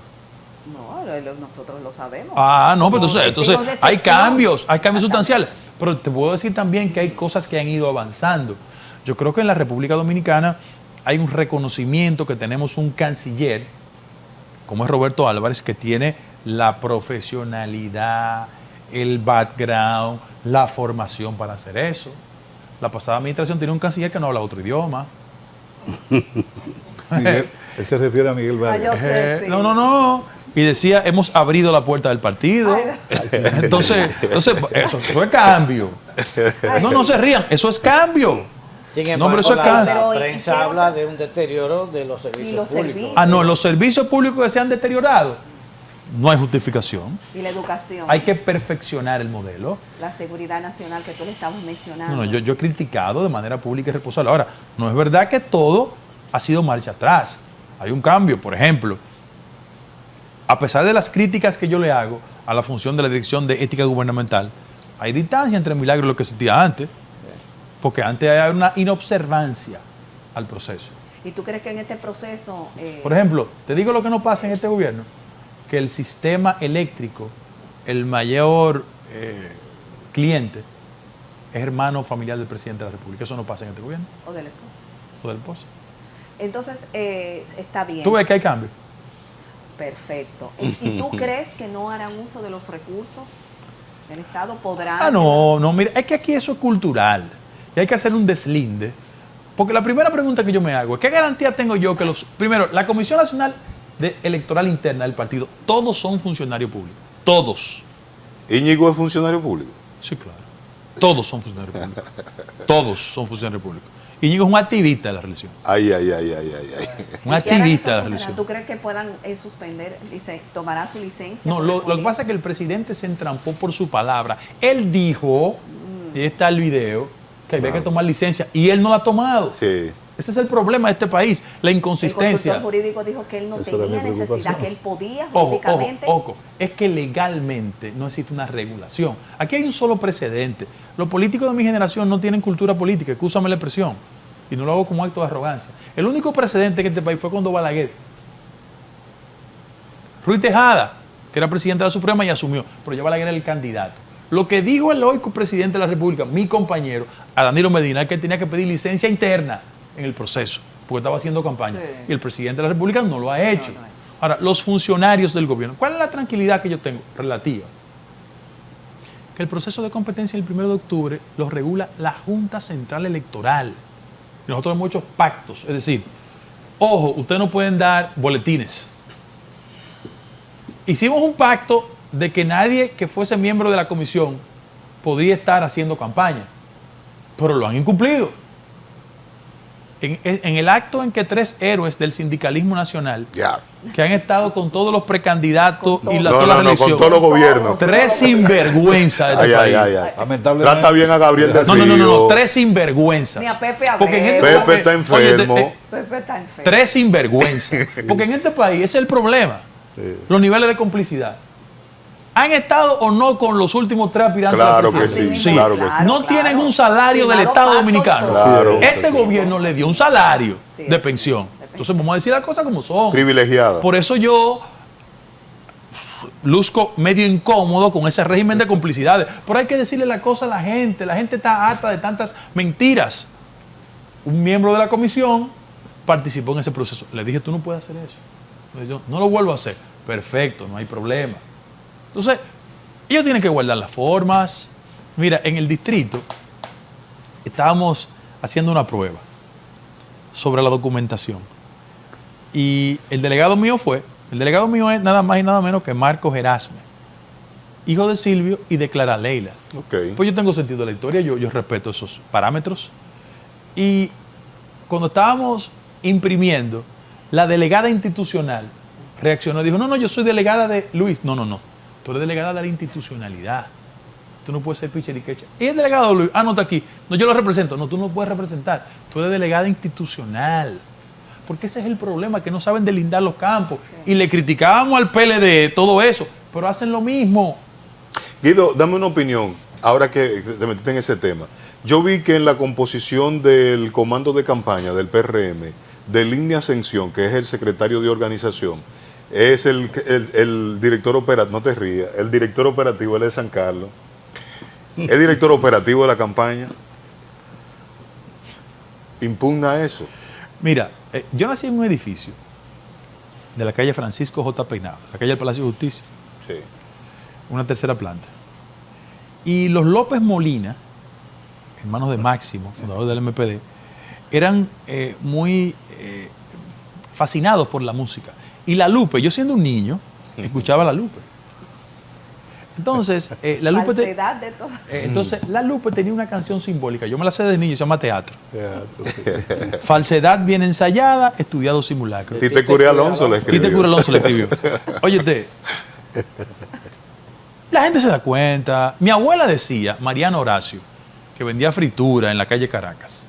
No, nosotros lo sabemos. Ah, no, pero entonces Testigos de hay excepción. cambios sustanciales. Pero te puedo decir también que hay cosas que han ido avanzando. Yo creo que en la República Dominicana hay un reconocimiento que tenemos un canciller, como es Roberto Álvarez, que tiene la profesionalidad, el background, la formación para hacer eso. La pasada administración tenía un canciller que no habla otro idioma. Miguel, él se refiere a Miguel Ah, yo Vargas. sé, sí. No. Y decía, hemos abrido la puerta del partido. Entonces eso es cambio. No se rían, eso es cambio. Sin No, embargo, pero eso es la cambio. Pero, prensa ¿y qué habla otra? de un deterioro de los servicios los públicos. servicios? Ah, no, los servicios públicos que se han deteriorado, no hay justificación. Y la educación, Hay que perfeccionar el modelo. la seguridad nacional que tú le estabas mencionando. No, yo he criticado de manera pública y responsable. Ahora, no es verdad que todo ha sido marcha atrás. Hay un cambio, por ejemplo. A pesar de las críticas que yo le hago a la función de la Dirección de Ética Gubernamental, hay distancia entre Milagro y lo que existía antes. Porque antes había una inobservancia al proceso. ¿Y tú crees que en este proceso... Por ejemplo, te digo lo que no pasa en este gobierno, que el sistema eléctrico, el mayor cliente, es hermano familiar del presidente de la República. Eso no pasa en este gobierno, o del esposo? o del esposo. Entonces, está bien. Tú ves que hay cambio. Perfecto. ¿Y tú crees que no harán uso de los recursos? ¿El Estado podrá...? Ah, no, mira, es que aquí eso es cultural. Y hay que hacer un deslinde. Porque la primera pregunta que yo me hago es, ¿qué garantía tengo yo que primero, la Comisión Nacional Electoral Interna del partido, todos son funcionarios públicos? Todos. Íñigo es funcionario público. Sí, claro. Todos son funcionarios públicos. Todos son funcionarios públicos. Íñigo es un activista de la religión. Ay. Un ¿Y qué harán activista de la esos religión. funcionarios? ¿Tú crees que puedan suspender, tomará su licencia? No, lo que pasa es que el presidente se entrampó por su palabra. Él dijo, y está el video, que había que tomar licencia, y él no la ha tomado. Sí. Ese es el problema de este país, la El inconsistencia. consultor jurídico dijo que él no Esa era tenía mi necesidad, preocupación. que él podía Ojo, jurídicamente... es que legalmente no existe una regulación. Aquí hay un solo precedente. Los políticos de mi generación no tienen cultura política, excúsame la expresión, y no lo hago como acto de arrogancia. El único precedente en este país fue cuando Balaguer, Ruiz Tejada, que era presidente de la Suprema y asumió, pero ya Balaguer era el candidato. Lo que dijo el hoy presidente de la República, mi compañero, a Danilo Medina, es que tenía que pedir licencia interna en el proceso, porque estaba haciendo campaña. Sí. Y el presidente de la República no lo ha hecho. No, no. Ahora, los funcionarios del gobierno, ¿cuál es la tranquilidad que yo tengo relativa? Que el proceso de competencia el 1 de octubre lo regula la Junta Central Electoral. Y nosotros hemos hecho pactos, es decir, ojo, ustedes no pueden dar boletines. Hicimos un pacto de que nadie que fuese miembro de la comisión podría estar haciendo campaña, pero lo han incumplido. En el acto en que 3 héroes del sindicalismo nacional, Ya. que han estado con todos los precandidatos y No, toda la con elección, todos los gobiernos. 3 sinvergüenzas de este país. Lamentablemente. Trata bien a Gabriel del No, Río. 3 sinvergüenzas. Ni a Pepe Abreu. Porque en este Pepe país- está Oye, enfermo. Pepe está enfermo. 3 sinvergüenzas. Porque en este país ese es el problema. Sí. Los niveles de complicidad. ¿Han estado o no con los últimos 3 aspirantes Claro a la que presidencia? sí, claro que sí. No tienen un salario del Firmaron Estado pactos dominicano. y todo. Claro. Este gobierno le dio un salario Sí, de pensión. Entonces vamos a decir las cosas como son. Privilegiada. Por eso yo luzco medio incómodo con ese régimen de complicidades. Pero hay que decirle la cosa a la gente. La gente está harta de tantas mentiras. Un miembro de la comisión participó en ese proceso. Le dije, tú no puedes hacer eso. Yo no lo vuelvo a hacer. Perfecto, no hay problema. Entonces, ellos tienen que guardar las formas. Mira, en el distrito, estábamos haciendo una prueba sobre la documentación. Y el delegado mío es nada más y nada menos que Marcos Erasme, hijo de Silvio y de Clara Leila. Ok. Pues yo tengo sentido de la historia, yo respeto esos parámetros. Y cuando estábamos imprimiendo, la delegada institucional reaccionó y dijo, no, yo soy delegada de Luis. No, tú eres delegada de la institucionalidad. Tú no puedes ser picheriquecha. ¿Y el delegado de Luis? No está aquí. No, yo lo represento. No, tú no puedes representar. Tú eres delegada institucional. Porque ese es el problema, que no saben delindar los campos. Y le criticábamos al PLD todo eso, pero hacen lo mismo. Guido, dame una opinión, ahora que te metiste en ese tema. Yo vi que en la composición del comando de campaña del PRM, de Línea Ascensión, que es el secretario de organización, es el director operativo, no te rías, el director operativo, él es San Carlos. ¿Es director operativo de la campaña? ¿Impugna eso? Mira, yo nací en un edificio de la calle Francisco J. Peinado, la calle del Palacio de Justicia, Sí. una tercera planta. Y los López Molina, hermanos de Máximo, fundador del MPD, eran muy fascinados por la música. Y la Lupe, yo siendo un niño, escuchaba la Lupe. Entonces, la Lupe Falsedad de todo. entonces, la Lupe tenía una canción simbólica, yo me la sé desde niño, se llama Teatro. Falsedad bien ensayada, estudiado simulacro. Tite Curé Alonso le escribió. Tite Curé Alonso le escribió. Óyete, la gente se da cuenta. Mi abuela decía, Mariano Horacio, que vendía fritura en la calle Caracas,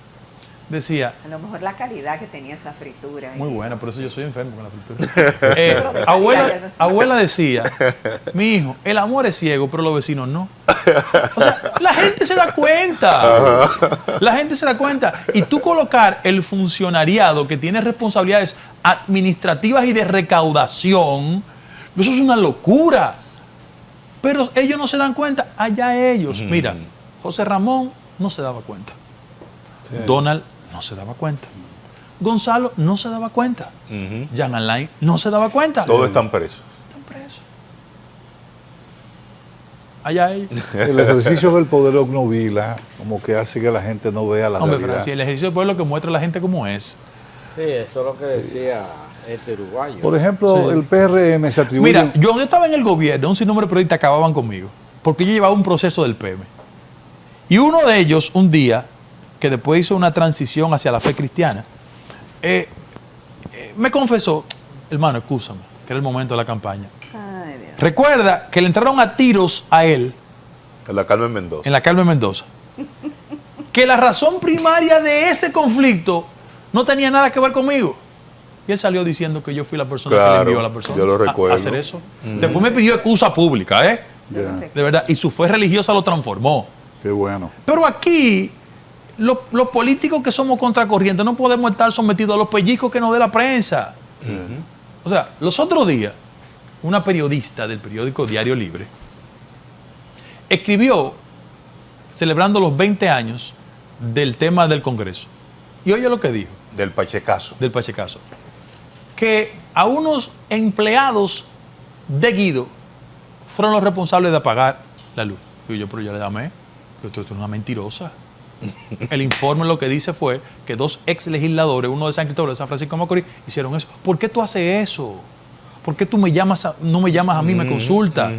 decía, A lo mejor la calidad que tenía esa fritura. muy buena, por eso yo soy enfermo con la fritura. Abuela decía, mi hijo, el amor es ciego, pero los vecinos no. O sea, la gente se da cuenta. La gente se da cuenta. Y tú colocar el funcionariado que tiene responsabilidades administrativas y de recaudación, eso es una locura. Pero ellos no se dan cuenta, allá ellos. Mira, José Ramón no se daba cuenta. Sí. Donald no se daba cuenta. Gonzalo no se daba cuenta. Jean Alain no se daba cuenta. Todos están presos. Están presos. Allá ellos. El ejercicio del poder obnubila, como que hace que la gente no vea la Hombre, realidad. Francis, el ejercicio del pueblo que muestra a la gente cómo es. Sí, eso es lo que decía este uruguayo. Por ejemplo, Sí. el PRM se atribuye... Mira, yo estaba en el gobierno, un sinnúmero de periodistas acababan conmigo, porque yo llevaba un proceso del PM. Y uno de ellos, un día, que después hizo una transición hacia la fe cristiana, me confesó, hermano, excúsame, que era el momento de la campaña. Ay, Dios. Recuerda que le entraron a tiros a él En la Carmen Mendoza. en la Carmen Mendoza. Que la razón primaria de ese conflicto no tenía nada que ver conmigo. Y él salió diciendo que yo fui la persona que le Claro, envió a la persona yo lo a recuerdo. hacer eso. Después me pidió excusa pública, Ya, de verdad. Y su fe religiosa lo transformó. qué bueno. Pero aquí, los políticos que somos contracorrientes no podemos estar sometidos a los pellizcos que nos dé la prensa. O sea, los otros días, una periodista del periódico Diario Libre escribió, celebrando los 20 años del tema del Congreso. Y oye lo que dijo Del Pachecazo. del Pachecazo. Que a unos empleados de Guido fueron los responsables de apagar la luz. Y yo, pero yo le llamé, pero esto es una mentirosa. El informe lo que dice fue que 2 ex legisladores, uno de San Cristóbal y de San Francisco de Macorís, hicieron eso. ¿Por qué tú haces eso? ¿Por qué tú no me llamas a mí, me consultas?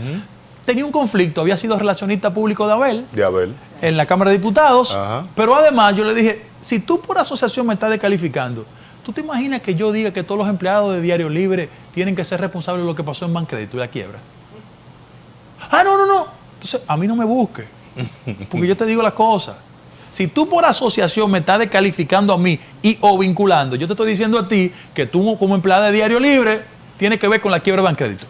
Tenía un conflicto, había sido relacionista público de Abel De Abel. en la Cámara de Diputados, Ajá. pero además yo le dije, si tú por asociación me estás descalificando, ¿tú te imaginas que yo diga que todos los empleados de Diario Libre tienen que ser responsables de lo que pasó en Bancrédito y la quiebra? Ah, no. Entonces, a mí no me busques, porque yo te digo las cosas. Si tú por asociación me estás descalificando a mí o vinculando, yo te estoy diciendo a ti que tú como empleada de Diario Libre tienes que ver con la quiebra de Bancrédito.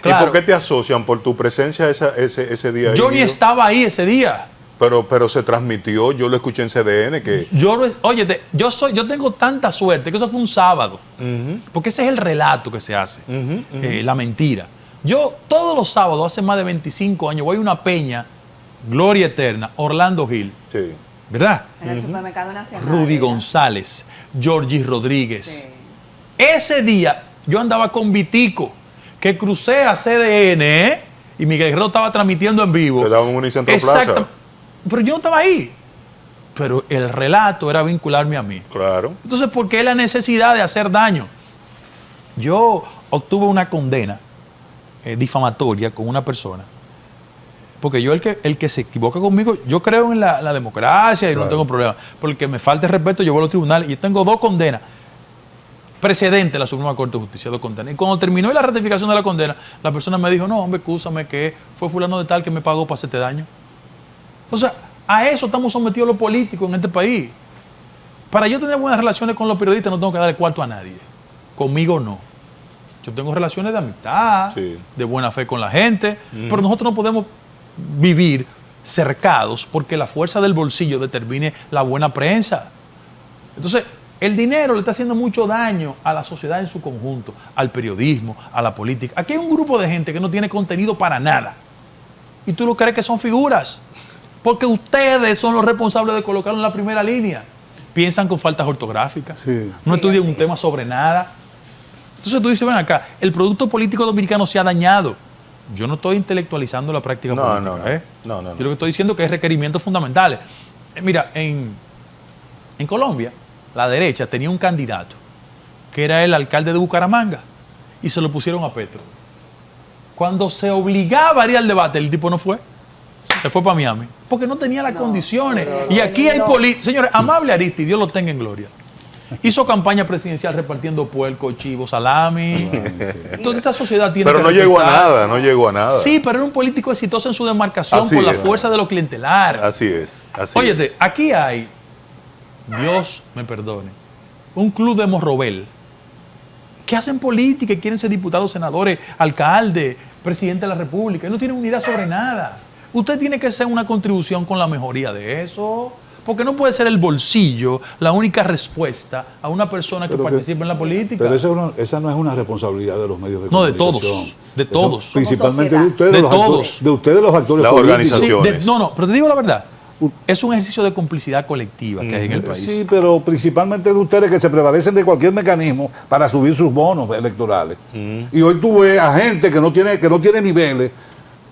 ¿Y por qué te asocian? ¿Por tu presencia ese día? Yo ahí, ni Guido? estaba ahí ese día. Pero se transmitió, yo lo escuché en CDN que... Yo tengo tanta suerte que eso fue un sábado. Porque ese es el relato que se hace, la mentira. Yo todos los sábados, hace más de 25 años, voy a una peña, Gloria Eterna, Orlando Gil, Sí. ¿verdad? En el supermercado nacional. Rudy ¿verdad? González, Georgie Rodríguez. Sí. Ese día yo andaba con Vitico, que crucé a CDN, y Miguel Guerrero estaba transmitiendo en vivo. Te daban un Unicentro Plaza. Exacto. Pero yo no estaba ahí. Pero el relato era vincularme a mí. Claro. Entonces, ¿por qué la necesidad de hacer daño? Yo obtuve una condena difamatoria con una persona. Porque yo, el que se equivoca conmigo, yo creo en la democracia y no tengo problema. Porque me falte respeto, yo voy a los tribunales y yo tengo 2 condenas. Precedente de la Suprema Corte de Justicia, 2 condenas. Y cuando terminó la ratificación de la condena, la persona me dijo, no, hombre, excúsame, que fue fulano de tal que me pagó para hacerte daño. O sea, a eso estamos sometidos los políticos en este país. Para yo tener buenas relaciones con los periodistas no tengo que darle cuarto a nadie. Conmigo no. Yo tengo relaciones de amistad, de buena fe con la gente, pero nosotros no podemos vivir cercados porque la fuerza del bolsillo determine la buena prensa. Entonces, el dinero le está haciendo mucho daño a la sociedad en su conjunto, al periodismo, a la política. Aquí hay un grupo de gente que no tiene contenido para nada. Y tú lo crees que son figuras. Porque ustedes son los responsables de colocarlo en la primera línea. Piensan con faltas ortográficas, no estudian un tema sobre nada. Entonces tú dices, ven acá, el producto político dominicano se ha dañado. Yo no estoy intelectualizando la práctica política. No. Yo lo que estoy diciendo es que hay requerimientos fundamentales. Mira, en Colombia, la derecha tenía un candidato que era el alcalde de Bucaramanga y se lo pusieron a Petro. Cuando se obligaba a ir al debate, el tipo no fue. Se fue para Miami. Porque no tenía las condiciones. Y aquí hay políticos. Señores, Amable Aristi, Dios lo tenga en gloria. Hizo campaña presidencial repartiendo puerco, chivo, salami. Toda esta sociedad tiene pero que no llegó a nada, no llegó a nada. Sí, pero era un político exitoso en su demarcación Así por la es. fuerza de lo clientelar. Así es. Óyete, aquí hay, Dios me perdone, un club de Morrobel que hacen política y quieren ser diputados, senadores, alcaldes, presidente de la República. Y no tienen unidad sobre nada. Usted tiene que hacer una contribución con la mejoría de eso. Porque no puede ser el bolsillo la única respuesta a una persona que participa en la política. Pero esa no es una responsabilidad de los medios de comunicación. No, de todos. De todos. Principalmente de ustedes, de todos. De ustedes los actores las políticos. organizaciones. Sí, no, pero te digo la verdad. Es un ejercicio de complicidad colectiva que hay en el país. Sí, pero principalmente de ustedes que se prevalecen de cualquier mecanismo para subir sus bonos electorales. Y hoy tú ves a gente que no tiene niveles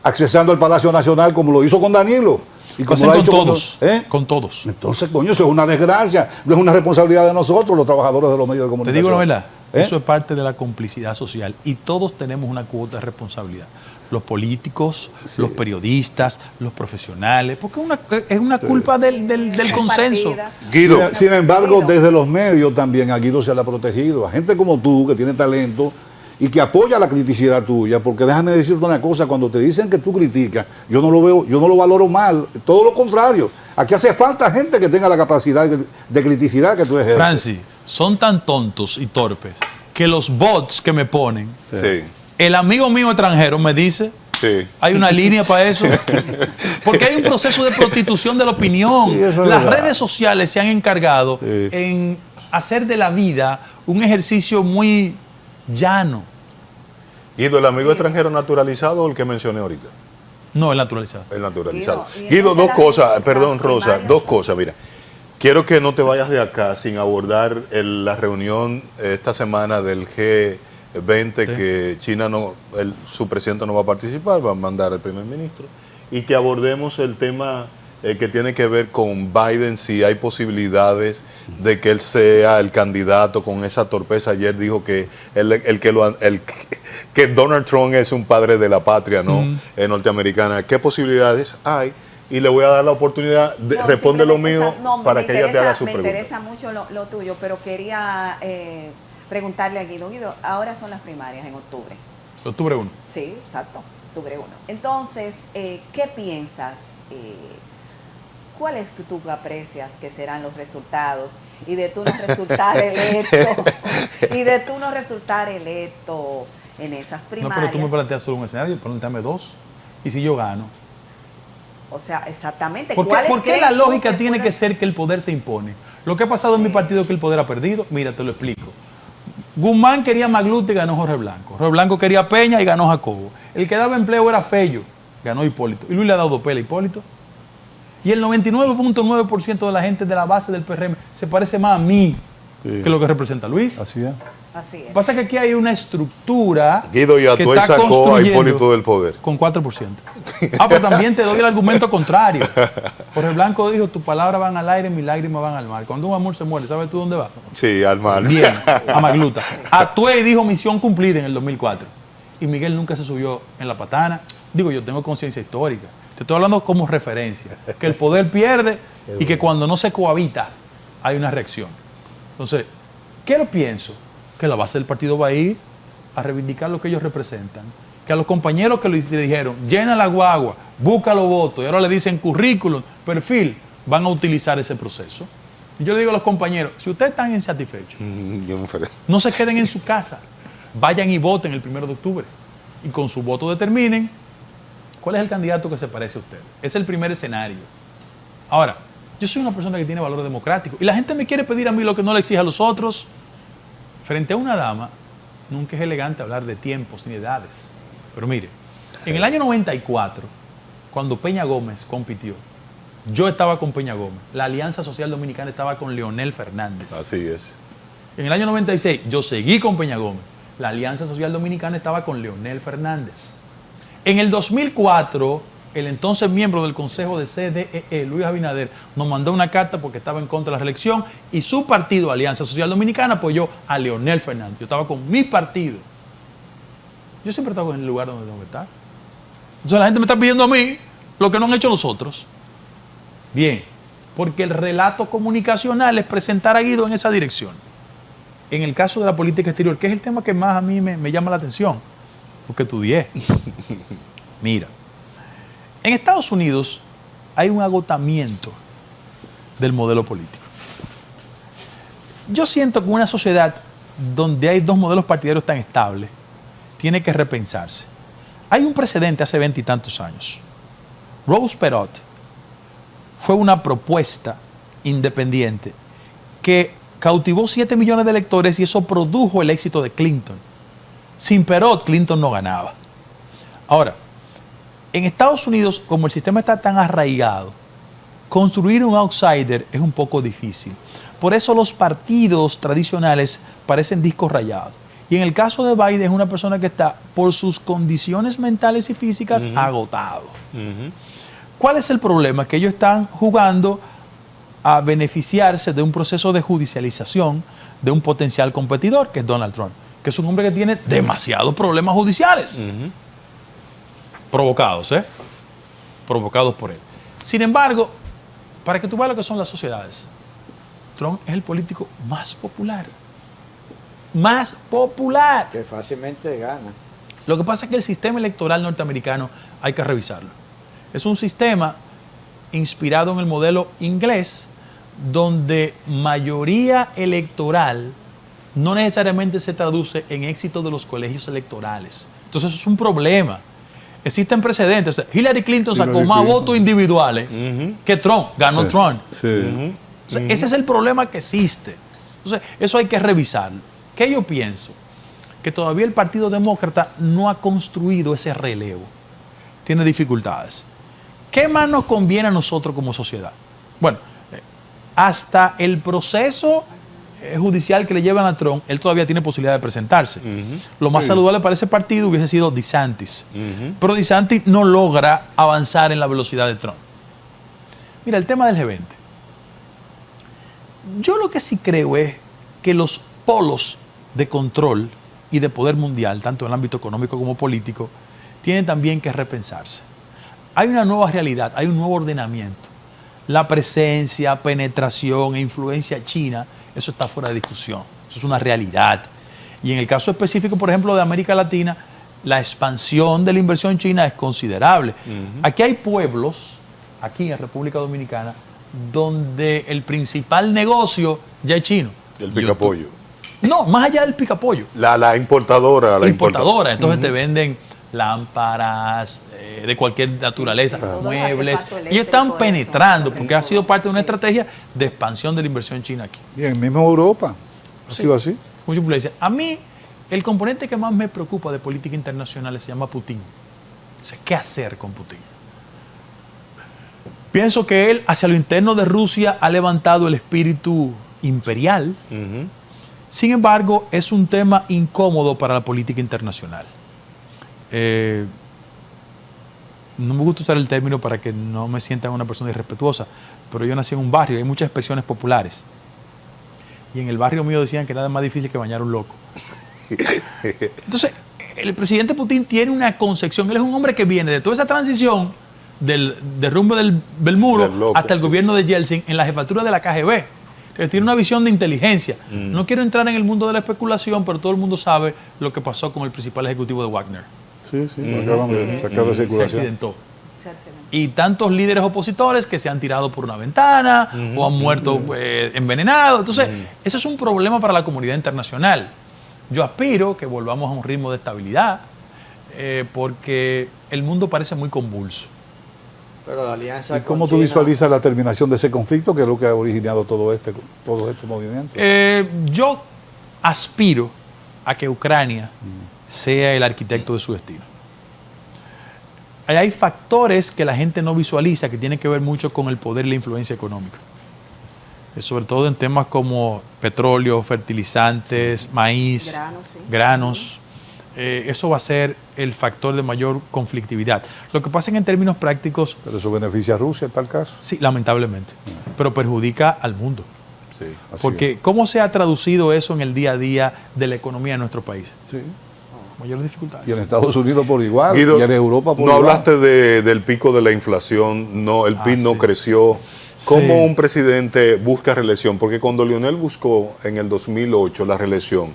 accesando al Palacio Nacional como lo hizo con Danilo. Y como lo hacen con todos, con todos. Entonces, coño, eso es una desgracia. No es una responsabilidad de nosotros, los trabajadores de los medios de comunicación. Te digo la verdad, eso es parte de la complicidad social y todos tenemos una cuota de responsabilidad. Los políticos, los periodistas, los profesionales, porque es una culpa del consenso. Guido. Sin embargo, desde los medios también a Guido se le ha protegido. A gente como tú, que tiene talento y que apoya la criticidad tuya, porque déjame decirte una cosa, cuando te dicen que tú criticas, yo no lo valoro mal, todo lo contrario. Aquí hace falta gente que tenga la capacidad de criticidad que tú ejerces. Francis, son tan tontos y torpes que los bots que me ponen, el amigo mío extranjero me dice, hay una línea para eso, porque hay un proceso de prostitución de la opinión. Las redes sociales se han encargado en hacer de la vida un ejercicio muy llano. Guido, ¿el amigo extranjero naturalizado o el que mencioné ahorita? No, el naturalizado. El naturalizado. Guido, dos cosas, perdón, Rosa, dos cosas, mira. Quiero que no te vayas de acá sin abordar la reunión esta semana del G20 que China su presidente no va a participar, va a mandar al primer ministro, y que abordemos el tema que tiene que ver con Biden, si hay posibilidades de que él sea el candidato con esa torpeza. Ayer dijo que que Donald Trump es un padre de la patria, ¿no? Norteamericana. ¿Qué posibilidades hay? Y le voy a dar la oportunidad de responde lo mío para que ella te haga su pregunta. Me interesa mucho lo tuyo, pero quería preguntarle a Guido. Guido, ahora son las primarias en octubre. Octubre 1. Sí, exacto, octubre 1. Entonces, ¿qué piensas? ¿Cuáles tú aprecias que serán los resultados? Y de tú no resultar electo, en esas primarias. No, pero tú me planteas solo un escenario, planteame 2. ¿Y si yo gano? O sea, exactamente. ¿Por qué la lógica tiene que ser que el poder se impone? Lo que ha pasado en mi partido es que el poder ha perdido. Mira, te lo explico. Guzmán quería Magluta y ganó Jorge Blanco. Jorge Blanco quería Peña y ganó Jacobo. El que daba empleo era Fello, ganó Hipólito. Y Luis le ha dado pela a Hipólito. Y el 99.9% de la gente de la base del PRM se parece más a mí que lo que representa Luis. Así es. Así Lo es. que pasa es que aquí hay una estructura Guido que Yatuel está sacó a construyendo Hipólito del poder. con 4%. Pero también te doy el argumento contrario. Jorge Blanco dijo, tus palabras van al aire, mis lágrimas van al mar. Cuando un amor se muere, ¿sabes tú dónde va? Sí, al mar. Bien, a Magluta. Atuey dijo misión cumplida en el 2004. Y Miguel nunca se subió en la patana. Digo, yo tengo conciencia histórica. Te estoy hablando como referencia. Que el poder pierde y que cuando no se cohabita hay una reacción. Entonces, ¿qué lo pienso? Que la base del partido va a ir a reivindicar lo que ellos representan. Que a los compañeros que le dijeron, llena la guagua, busca los votos, y ahora le dicen currículum, perfil, van a utilizar ese proceso. Y yo le digo a los compañeros, si ustedes están insatisfechos, no se queden en su casa, vayan y voten el 1 de octubre. Y con su voto determinen cuál es el candidato que se parece a usted. Es el primer escenario. Ahora, yo soy una persona que tiene valores democráticos y la gente me quiere pedir a mí lo que no le exige a los otros. Frente a una dama, nunca es elegante hablar de tiempos ni edades. Pero mire, en el año 94, cuando Peña Gómez compitió, yo estaba con Peña Gómez. La Alianza Social Dominicana estaba con Leonel Fernández. Así es. En el año 96, yo seguí con Peña Gómez. La Alianza Social Dominicana estaba con Leonel Fernández. En el 2004, el entonces miembro del Consejo de CDE, Luis Abinader, nos mandó una carta porque estaba en contra de la reelección y su partido, Alianza Social Dominicana, apoyó a Leonel Fernández. Yo estaba con mi partido. Yo siempre estaba en el lugar donde tengo que estar. Entonces la gente me está pidiendo a mí lo que no han hecho los otros. Bien, porque el relato comunicacional es presentar a Guido en esa dirección. En el caso de la política exterior, que es el tema que más a mí me llama la atención, porque estudié. Mira, en Estados Unidos hay un agotamiento del modelo político. Yo siento que una sociedad donde hay dos modelos partidarios tan estables tiene que repensarse. Hay un precedente hace 20 y tantos años. Rose Perot fue una propuesta independiente que cautivó 7 millones de electores y eso produjo el éxito de Clinton. Sin Perot, Clinton no ganaba. Ahora, en Estados Unidos, como el sistema está tan arraigado, construir un outsider es un poco difícil. Por eso los partidos tradicionales parecen discos rayados. Y en el caso de Biden es una persona que está, por sus condiciones mentales y físicas, agotado. ¿Cuál es el problema? Que ellos están jugando a beneficiarse de un proceso de judicialización de un potencial competidor, que es Donald Trump, que es un hombre que tiene demasiados problemas judiciales. Provocados, provocados por él. Sin embargo, para que tú veas lo que son las sociedades, Trump es el político más popular. Más popular. Que fácilmente gana. Lo que pasa es que el sistema electoral norteamericano hay que revisarlo. Es un sistema inspirado en el modelo inglés, donde mayoría electoral no necesariamente se traduce en éxito de los colegios electorales. Entonces eso es un problema. Existen precedentes. O sea, Hillary Clinton sacó más votos individuales que Trump. Ganó Trump. Sí. O sea, ese es el problema que existe. Entonces, eso hay que revisarlo. ¿Qué yo pienso? Que todavía el Partido Demócrata no ha construido ese relevo. Tiene dificultades. ¿Qué más nos conviene a nosotros como sociedad? Bueno, hasta el proceso judicial que le llevan a Trump, él todavía tiene posibilidad de presentarse. Lo más saludable para ese partido hubiese sido DeSantis. Pero DeSantis no logra avanzar en la velocidad de Trump. Mira, el tema del G20. Yo lo que sí creo es que los polos de control y de poder mundial, tanto en el ámbito económico como político, tienen también que repensarse. Hay una nueva realidad, hay un nuevo ordenamiento. La presencia, penetración e influencia china, eso está fuera de discusión. Eso es una realidad. Y en el caso específico, por ejemplo, de América Latina, la expansión de la inversión china es considerable. Aquí hay pueblos, aquí en República Dominicana, donde el principal negocio ya es chino. El picapollo. No, más allá del picapollo. La importadora. La importadora. Entonces te venden lámparas de cualquier naturaleza, muebles. Y están penetrando porque ha sido parte de una estrategia de expansión de la inversión china aquí. Bien, mismo Europa. ¿Ha sido así? Mucha influencia. A mí, el componente que más me preocupa de política internacional se llama Putin. O sea, ¿qué hacer con Putin? Pienso que él, hacia lo interno de Rusia, ha levantado el espíritu imperial Sin embargo, es un tema incómodo para la política internacional. No me gusta usar el término para que no me sienta una persona irrespetuosa, pero yo nací en un barrio y hay muchas expresiones populares. Y en el barrio mío decían que nada es más difícil que bañar a un loco. Entonces, el presidente Putin tiene una concepción. Él es un hombre que viene de toda esa transición del derrumbe del muro loco, hasta el gobierno de Yeltsin en la jefatura de la KGB. Entonces, tiene una visión de inteligencia. No quiero entrar en el mundo de la especulación, pero todo el mundo sabe lo que pasó con el principal ejecutivo de Wagner. Sí, se acaba de Se circulación. accidentó. Y tantos líderes opositores que se han tirado por una ventana o han muerto envenenados. Entonces, eso es un problema para la comunidad internacional. Yo aspiro que volvamos a un ritmo de estabilidad porque el mundo parece muy convulso. Pero la alianza ¿Y cómo con tú China- visualizas la terminación de ese conflicto, que es lo que ha originado todo este movimiento? Yo aspiro a que Ucrania sea el arquitecto de su destino. Hay factores que la gente no visualiza que tienen que ver mucho con el poder y la influencia económica. Sobre todo en temas como petróleo, fertilizantes, maíz, granos. Eso va a ser el factor de mayor conflictividad. Lo que pasa es que en términos prácticos... Pero eso beneficia a Rusia en tal caso. Sí, lamentablemente. Pero perjudica al mundo. Sí. Así Porque es. ¿cómo se ha traducido eso en el día a día de la economía de nuestro país? Sí. Mayores dificultades. Y en Estados Unidos por igual, Guido, y en Europa por no igual. hablaste del pico de la inflación, no, el PIB no sí. creció. ¿Cómo Sí. un presidente busca reelección? Porque cuando Lionel buscó en el 2008 la reelección,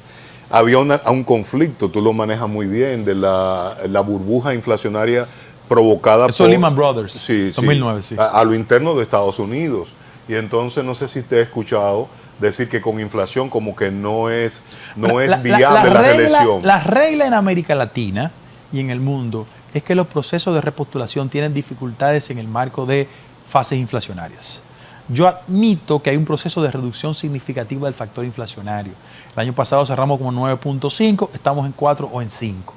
había un conflicto, tú lo manejas muy bien, de la burbuja inflacionaria provocada Eso por... Lehman Brothers, Sí, 2009, sí. a lo interno de Estados Unidos. Y entonces no sé si te he escuchado decir que con inflación como que no es viable la reelección. La regla en América Latina y en el mundo es que los procesos de repostulación tienen dificultades en el marco de fases inflacionarias. Yo admito que hay un proceso de reducción significativa del factor inflacionario. El año pasado cerramos como 9.5, estamos en 4 o en 5.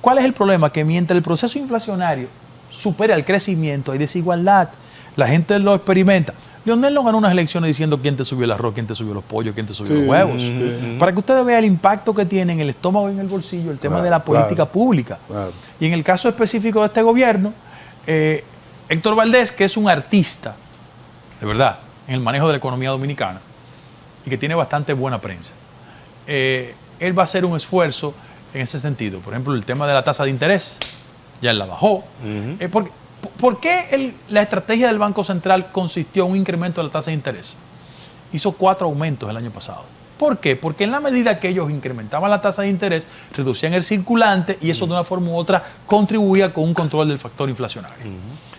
¿Cuál es el problema? Que mientras el proceso inflacionario supera el crecimiento, hay desigualdad. La gente lo experimenta. Lionel no ganó unas elecciones diciendo quién te subió el arroz, quién te subió los pollos, quién te subió los huevos. Para que ustedes vean el impacto que tiene en el estómago y en el bolsillo el tema de la política pública. Claro. Y en el caso específico de este gobierno, Héctor Valdés, que es un artista, de verdad, en el manejo de la economía dominicana y que tiene bastante buena prensa, él va a hacer un esfuerzo en ese sentido. Por ejemplo, el tema de la tasa de interés, ya él la bajó. ¿Por qué la estrategia del Banco Central consistió en un incremento de la tasa de interés? Hizo 4 aumentos el año pasado. ¿Por qué? Porque en la medida que ellos incrementaban la tasa de interés, reducían el circulante y eso de una forma u otra contribuía con un control del factor inflacionario.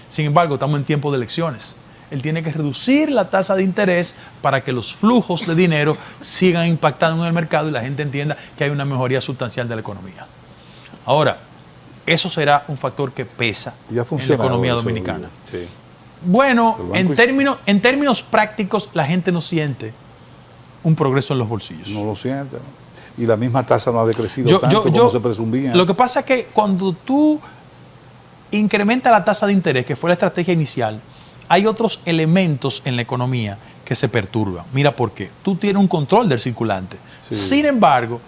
Sin embargo, estamos en tiempo de elecciones. Él tiene que reducir la tasa de interés para que los flujos de dinero sigan impactando en el mercado y la gente entienda que hay una mejoría sustancial de la economía. Ahora, eso será un factor que pesa Y ha en la funcionado economía eso, dominicana. Sí. Bueno, El banco en términos prácticos, la gente no siente un progreso en los bolsillos. No lo siente, ¿no? Y la misma tasa no ha decrecido tanto como se presumía. Lo que pasa es que cuando tú incrementas la tasa de interés, que fue la estrategia inicial, hay otros elementos en la economía que se perturban. Mira por qué. Tú tienes un control del circulante. Sí. Sin embargo,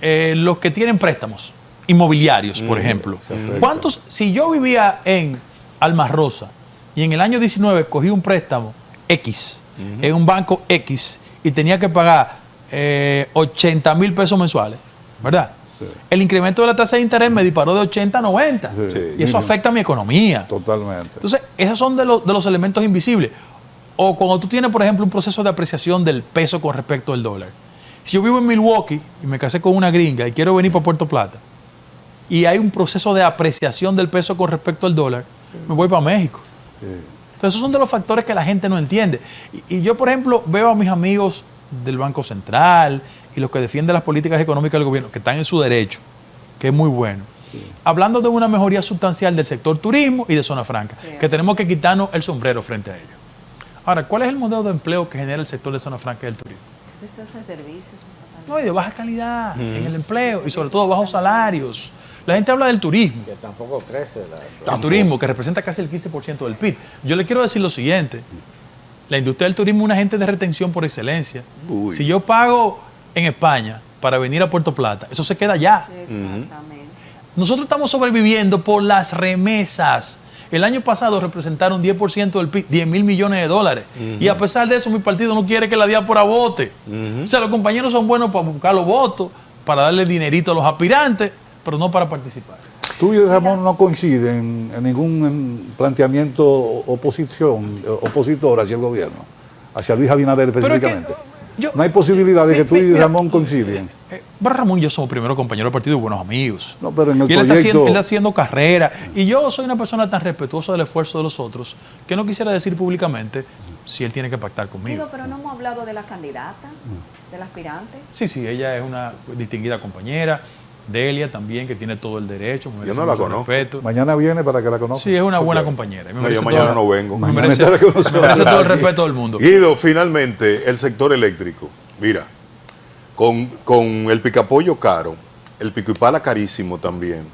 los que tienen préstamos inmobiliarios, por ejemplo, se afecta. ¿cuántos? Si yo vivía en Almas Rosa y en el año 19 cogí un préstamo X en un banco X y tenía que pagar 80,000 pesos mensuales, ¿verdad? Sí. El incremento de la tasa de interés me disparó de 80 a 90 Sí. y eso afecta a mi economía. Totalmente. Entonces, esos son de los elementos invisibles. O cuando tú tienes, por ejemplo, un proceso de apreciación del peso con respecto al dólar. Si yo vivo en Milwaukee y me casé con una gringa y quiero venir para Puerto Plata y hay un proceso de apreciación del peso con respecto al dólar, me voy para México. Sí. Entonces, esos son de los factores que la gente no entiende. Y yo, por ejemplo, veo a mis amigos del Banco Central y los que defienden las políticas económicas del gobierno, que están en su derecho, que es muy bueno, hablando de una mejoría sustancial del sector turismo y de zona franca, que tenemos que quitarnos el sombrero frente a ello. Ahora, ¿cuál es el modelo de empleo que genera el sector de zona franca y el turismo? Esos servicios. No, y de baja calidad en el empleo y sobre todo bajos salarios. La gente habla del turismo. Que tampoco crece. El turismo, que representa casi el 15% del PIB. Yo le quiero decir lo siguiente. La industria del turismo es un agente de retención por excelencia. Uy. Si yo pago en España para venir a Puerto Plata, eso se queda allá. Exactamente. Nosotros estamos sobreviviendo por las remesas. El año pasado representaron 10% del PIB, 10.000 millones de dólares. Y a pesar de eso, mi partido no quiere que la diáspora vote. O sea, los compañeros son buenos para buscar los votos, para darle dinerito a los aspirantes, pero no para participar. Tú y Ramón no coinciden en ningún planteamiento opositor hacia el gobierno, hacia Luis Abinader específicamente. No hay posibilidad de que tú y Ramón coinciden. Ramón y yo somos primero compañeros de partido y buenos amigos. No, pero en el y él proyecto... está haciendo carrera. Y yo soy una persona tan respetuosa del esfuerzo de los otros que no quisiera decir públicamente si él tiene que pactar conmigo. Pero no hemos hablado de la candidata, del aspirante. Sí, ella es una distinguida compañera. Delia también, que tiene todo el derecho. Yo no la conozco. Respeto. Mañana viene para que la conozca. Sí, es una buena compañera. Yo mañana no vengo. Me merece todo el respeto del mundo. Guido, finalmente, el sector eléctrico. Mira, con el picapollo caro, el pico y pala carísimo también,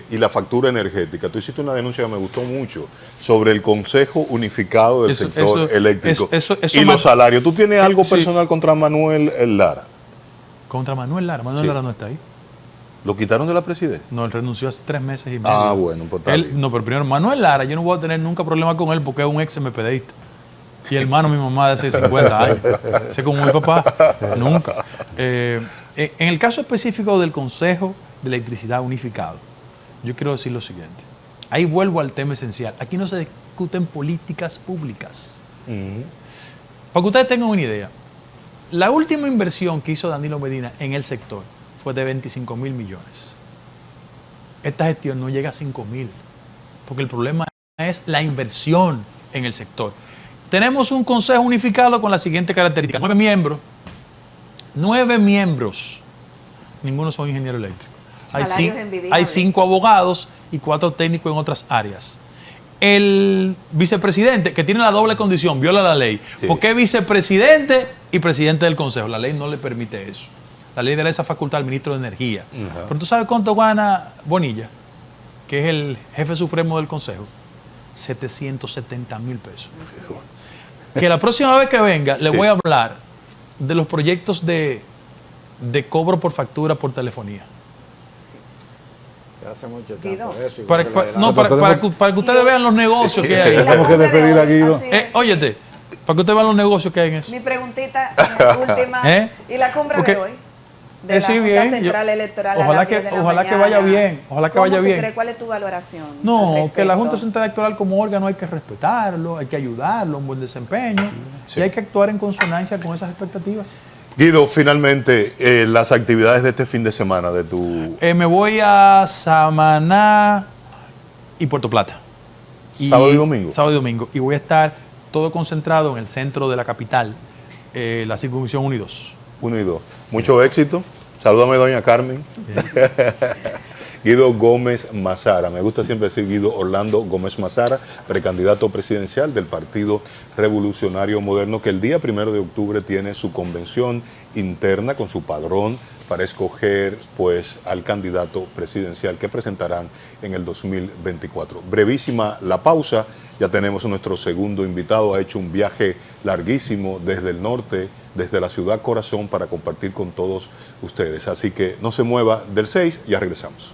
y la factura energética. Tú hiciste una denuncia que me gustó mucho sobre el Consejo Unificado del Sector Eléctrico y los salarios. ¿Tú tienes algo personal contra Manuel Lara? Contra Manuel Lara. Manuel Lara no está ahí. ¿Lo quitaron de la presidencia? No, él renunció hace 3 meses y medio. Ah, bueno, pues está bien. No, pero primero, Manuel Lara, yo no voy a tener nunca problema con él porque es un ex MPDista. Y hermano de mi mamá de hace 50 años. Sé como mi papá, nunca. En el caso específico del Consejo de Electricidad Unificado, yo quiero decir lo siguiente. Ahí vuelvo al tema esencial. Aquí no se discuten políticas públicas. Para que ustedes tengan una idea, la última inversión que hizo Danilo Medina en el sector fue de 25.000 millones. Esta gestión no llega a 5.000, porque el problema es la inversión en el sector. Tenemos un consejo unificado con la siguiente característica: 9 miembros. 9 miembros. Ninguno son ingenieros eléctricos. Hay 5 abogados y 4 técnicos en otras áreas. El vicepresidente, que tiene la doble condición, viola la ley. Sí. Porque es vicepresidente y presidente del consejo. La ley no le permite eso. La ley le da esa facultad al ministro de Energía. Pero ¿tú sabes cuánto gana Bonilla, que es el jefe supremo del consejo? 770.000 pesos. Que la próxima vez que venga le voy a hablar de los proyectos de cobro por factura por telefonía. Hace mucho tiempo eso. Para que ustedes vean los negocios que hay. Tenemos que despedir a Guido. Óyete, para que ustedes vean los negocios que hay en eso. Mi preguntita última. ¿Y la cumbre de hoy? De la Junta Central Electoral. Ojalá que vaya bien. Ojalá que vaya bien. ¿Cuál es tu valoración? No, que la Junta Central Electoral como órgano hay que respetarlo, hay que ayudarlo, un buen desempeño, y hay que actuar en consonancia con esas expectativas. Guido, finalmente, las actividades de este fin de semana de tu... me voy a Samaná y Puerto Plata. ¿Sábado y domingo? Sábado y domingo. Y voy a estar todo concentrado en el centro de la capital, la circunscripción 1 y 2. 1 y 2. Mucho éxito. Salúdame, doña Carmen. Guido Gómez Mazara. Me gusta siempre decir Guido Orlando Gómez Mazara, precandidato presidencial del Partido Revolucionario Moderno, que el día 1 de octubre tiene su convención interna con su padrón para escoger pues al candidato presidencial que presentarán en el 2024. Brevísima la pausa. Ya tenemos a nuestro segundo invitado. Ha hecho un viaje larguísimo desde el norte, desde la ciudad corazón, para compartir con todos ustedes. Así que no se mueva del 6, ya regresamos.